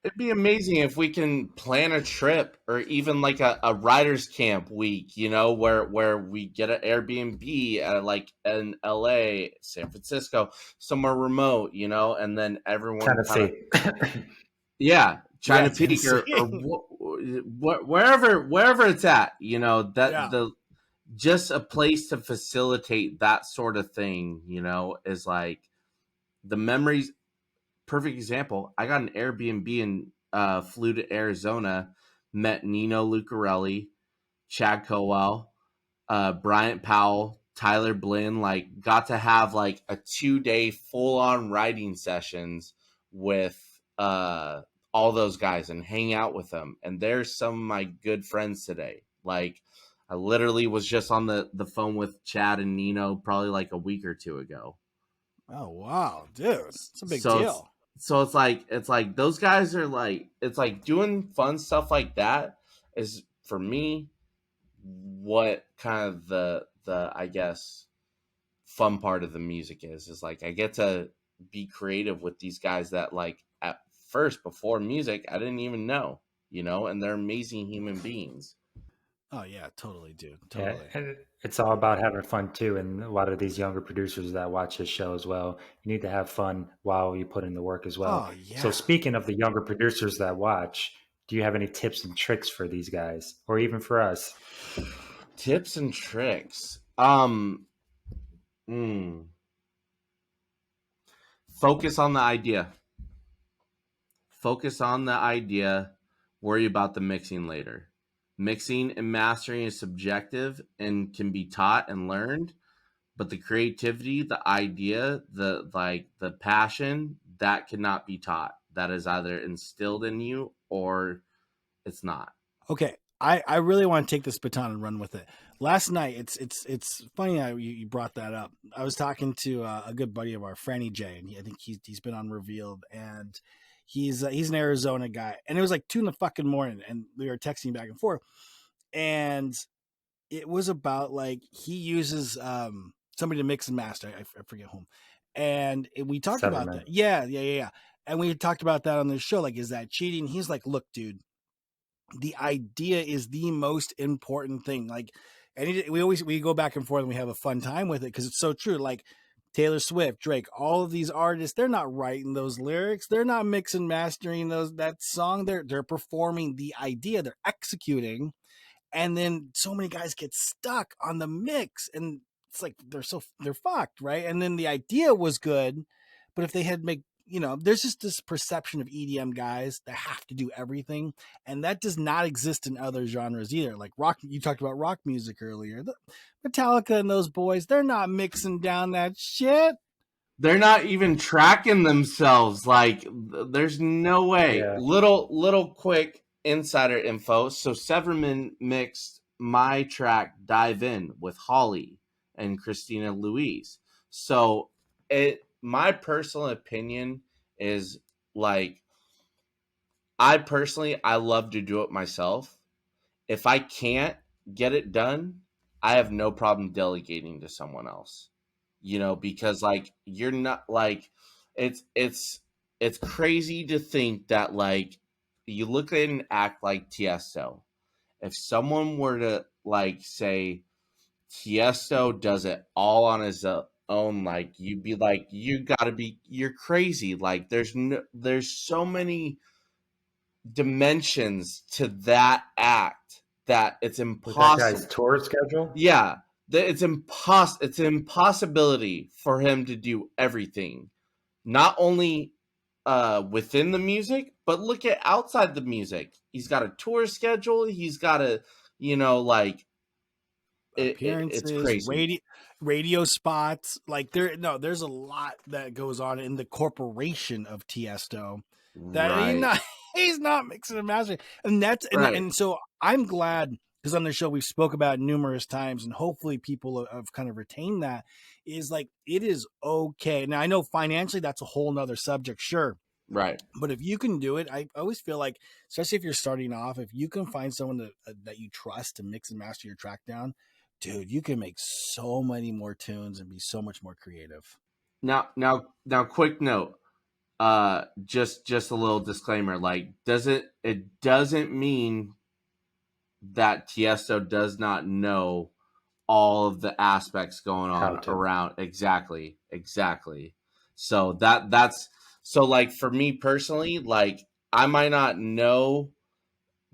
it'd be amazing if we can plan a trip or even like a writers camp week, you know, where we get an Airbnb at like in LA, San Francisco, somewhere remote, you know, and then everyone kind of Tennessee. yeah, China yes, Peak or insane. wherever it's at, you know, that Yeah. the just a place to facilitate that sort of thing, you know, is like the memories. Perfect example. I got an Airbnb and flew to Arizona, met Nino Lucarelli, Chad Cowell, Bryant Powell, Tyler Blinn. Like, got to have like a 2-day full on writing sessions with all those guys and hang out with them. And there's some of my good friends today. Like, I literally was just on the phone with Chad and Nino probably like a week or two ago. Oh wow, dude, it's a big So deal. it's like those guys are like, it's like doing fun stuff like that is for me what kind of the I guess fun part of the music is like I get to be creative with these guys that like at first before music I didn't even know, you know, and they're amazing human beings. Oh yeah, totally, dude, Yeah, totally. and it's all about having fun too. And a lot of these younger producers that watch this show as well, you need to have fun while you put in the work as well. Oh So, yeah. speaking of the younger producers that watch, do you have any tips and tricks for these guys, or even for us? Tips and tricks. Focus on the idea. focus on the idea, worry about the mixing later. Mixing and mastering is subjective and can be taught and learned, but the creativity, the idea, the passion, that cannot be taught. That is either instilled in you or it's not. Okay. I really want to take this baton and run with it. Last night, it's funny how you brought that up. I was talking to a good buddy of our, Franny J, and I think he's been on Revealed, and he's an Arizona guy, and it was like 2 a.m, and we were texting back and forth, and it was about like he uses somebody to mix and master. I forget whom, and we talked about that. Yeah. And we talked about that on the show. Like, is that cheating? He's like, look, dude, the idea is the most important thing. Like, and we go back and forth and we have a fun time with it because it's so true. Like Taylor Swift, Drake, all of these artists, they're not writing those lyrics, they're not mixing, mastering that song. They're performing the idea, they're executing, and then so many guys get stuck on the mix, and it's like they're fucked, right? And then the idea was good, but if they had there's just this perception of EDM guys that have to do everything, and that does not exist in other genres either. Like rock, you talked about rock music earlier. Metallica and those boys, they're not mixing down that shit. They're not even tracking themselves. Like, there's no way. Yeah. Little quick insider info. So Severman mixed my track Dive In with Holly and Christina Louise. So my personal opinion is like, I love to do it myself. If I can't get it done, I have no problem delegating to someone else. Because like, you're not like, it's crazy to think that like you look at an act like Tiesto. If someone were to like say Tiesto does it all on his own, like, you'd be like, you're crazy. Like, there's so many dimensions to that act that it's impossible. That guy's tour schedule? Yeah. It's an impossibility for him to do everything, not only within the music, but look at outside the music. He's got a tour schedule. He's got appearances, it's crazy. Radio spots. Like there's a lot that goes on in the corporation of Tiesto that Right. he's not mixing and mastering, and that's Right. and so I'm glad, because on the show we've spoke about it numerous times, and hopefully people have kind of retained that, is like, it is okay. Now I know financially that's a whole nother subject, sure. Right. But if you can do it, I always feel like, especially if you're starting off, if you can find someone that you trust to mix and master your track down, dude, you can make so many more tunes and be so much more creative. Now, quick note. Just a little disclaimer. Like, it doesn't mean that Tiesto does not know all of the aspects going on around. Exactly. So that's like, for me personally, like, I might not know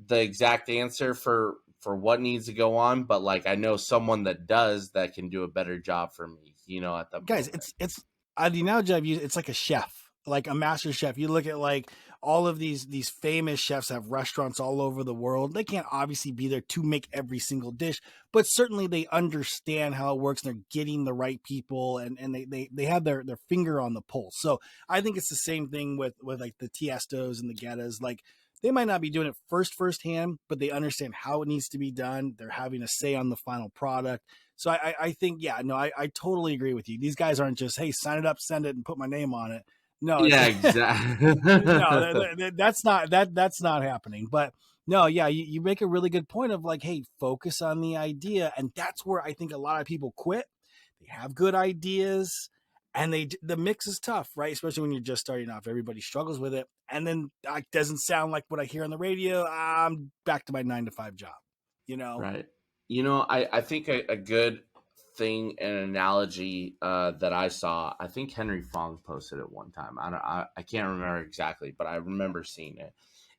the exact answer for what needs to go on, but like, I know someone that does, that can do a better job for me, at the guys moment. It's the analogy I've used, it's like a chef, like a master chef. You look at like all of these famous chefs have restaurants all over the world. They can't obviously be there to make every single dish, but certainly they understand how it works, and they're getting the right people, and they have their finger on the pulse. So I think it's the same thing with like the Tiestos and the Guettas. Like, they might not be doing it firsthand, but they understand how it needs to be done. They're having a say on the final product. So I think, yeah, no, I totally agree with you. These guys aren't just, hey, sign it up, send it, and put my name on it. No, yeah, exactly. No, that's not happening. But no, yeah, you make a really good point of like, hey, focus on the idea, and that's where I think a lot of people quit. They have good ideas, and the mix is tough, right? Especially when you're just starting off. Everybody struggles with it, and then it doesn't sound like what I hear on the radio. I'm back to my 9-to-5 job, Right. I think a good thing, an analogy that I saw, I think Henry Fong posted it one time. I can't remember exactly, but I remember seeing it.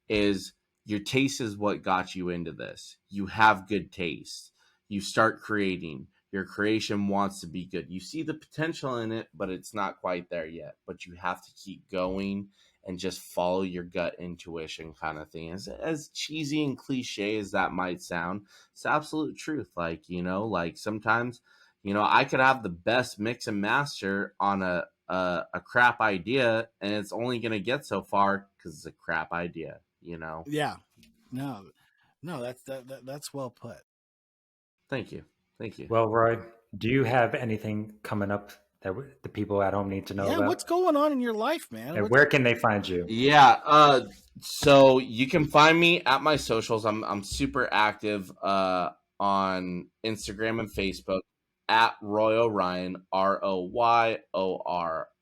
Is your taste is what got you into this. You have good taste. You start creating. Your creation wants to be good. You see the potential in it, but it's not quite there yet. But you have to keep going and just follow your gut intuition kind of thing. As cheesy and cliche as that might sound, it's absolute truth. Like, like sometimes, I could have the best mix and master on a crap idea, and it's only going to get so far because it's a crap idea, Yeah. No, that's well put. Thank you. Well, Roy, do you have anything coming up that the people at home need to know about? What's going on in your life, man? And where can they find you? Yeah, so you can find me at my socials. I'm super active on Instagram and Facebook at Roy Orion, RoYorion.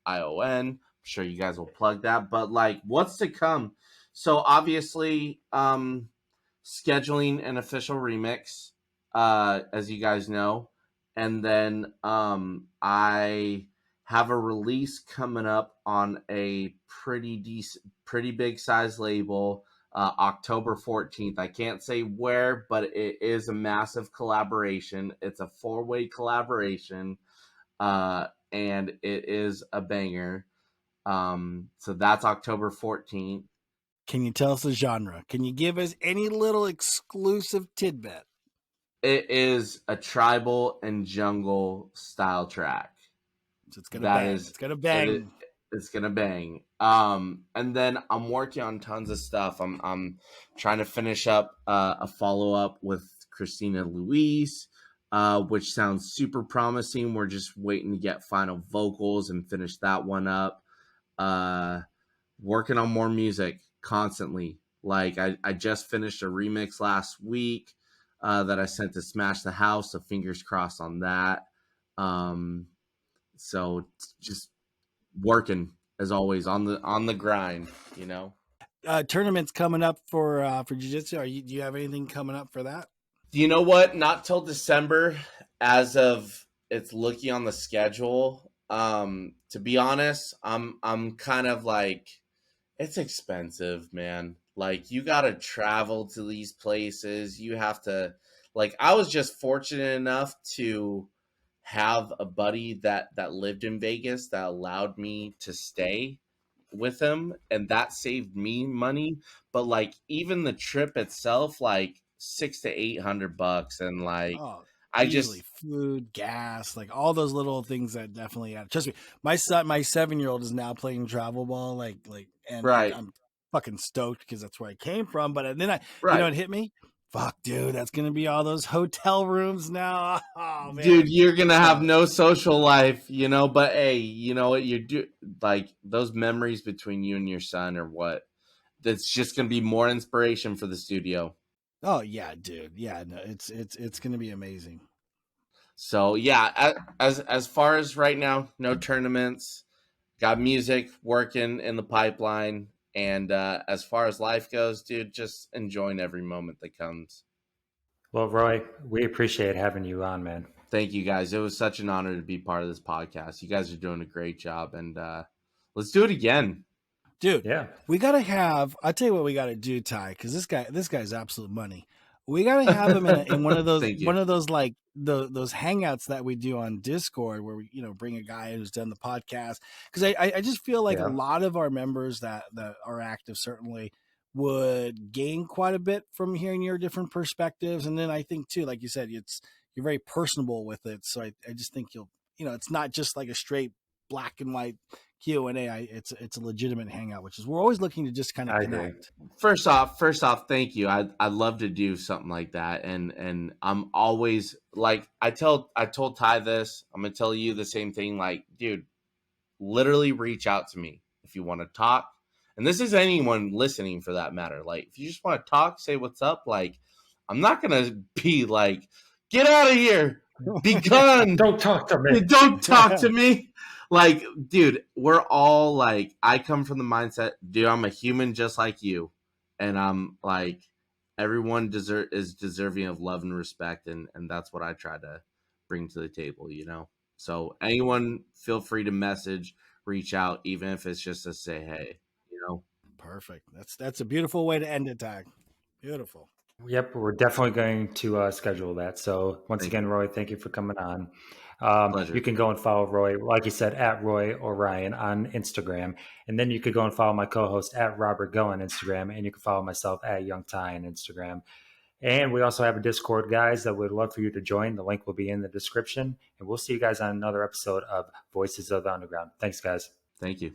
I'm sure you guys will plug that. But like, what's to come? So obviously, scheduling an official remix, as you guys know, and then I have a release coming up on a pretty big size label, October 14th. I can't say where, but it is a massive collaboration. It's a 4-way collaboration, and it is a banger. So that's October 14th. Can you tell us the genre? Can you give us any little exclusive tidbit? It is a tribal and jungle style track. So it's gonna bang. It's gonna bang. It's gonna bang. And then I'm working on tons of stuff. I'm trying to finish up a follow up with Christina Louise, which sounds super promising. We're just waiting to get final vocals and finish that one up. Working on more music constantly. Like I just finished a remix last week that I sent to Smash the House, so fingers crossed on that. So just working as always on the grind, Tournaments coming up for Jiu-Jitsu. Do you have anything coming up for that? You know what? Not till December, as of it's looking on the schedule. To be honest, I'm kind of like, it's expensive, man. Like, you gotta travel to these places. You have to, like, I was just fortunate enough to have a buddy that lived in Vegas that allowed me to stay with him, and that saved me money. But like, even the trip itself, like $600 to $800, and like, I easily. just Food, gas, like all those little things that definitely add. Trust me, my 7-year-old is now playing travel ball, and right. I'm fucking stoked because that's where I came from. But then right. It hit me. Fuck, dude, that's gonna be all those hotel rooms now. Oh, man. Dude, you're gonna have no social life, But hey, you know what? Like, those memories between you and your son, or what? That's just gonna be more inspiration for the studio. Oh yeah, dude. Yeah, no, it's gonna be amazing. So yeah, as far as right now, no tournaments. Got music working in the pipeline. And as far as life goes, dude, just enjoying every moment that comes. Well, Roy, we appreciate having you on, man. Thank you, guys. It was such an honor to be part of this podcast. You guys are doing a great job, and let's do it again. Dude, yeah, we got to have, I'll tell you what we got to do, Ty, because this guy's absolute money. We got to have him in one of those, like those hangouts that we do on Discord, where we, bring a guy who's done the podcast. Because I just feel like a lot of our members that are active certainly would gain quite a bit from hearing your different perspectives. And then I think too, like you said, you're very personable with it. So I just think it's not just like a straight black and white Q&A. It's a legitimate hangout, which is, we're always looking to just kind of connect. First off, thank you. I'd love to do something like that. And I'm always like, I told Ty this, I'm going to tell you the same thing. Like, dude, literally reach out to me if you want to talk. And this is anyone listening for that matter. Like, if you just want to talk, say what's up. Like, I'm not going to be like, get out of here. Be gone. Don't talk to me. Don't talk to me. Like, dude, we're all like, I come from the mindset, dude, I'm a human just like you. And I'm like, everyone is deserving of love and respect. And that's what I try to bring to the table, So anyone, feel free to message, reach out, even if it's just to say, hey, Perfect. That's a beautiful way to end it, Tag. Beautiful. Yep, we're definitely going to schedule that. So once Thank again, you. Roy, thank you for coming on. Pleasure. You can go and follow Roy, like you said, at Roy Orion on Instagram. And then you could go and follow my co-host at Robert Go on Instagram. And you can follow myself at Young Ty on Instagram. And we also have a Discord, guys, that would love for you to join. The link will be in the description. And we'll see you guys on another episode of Voices of the Underground. Thanks, guys. Thank you.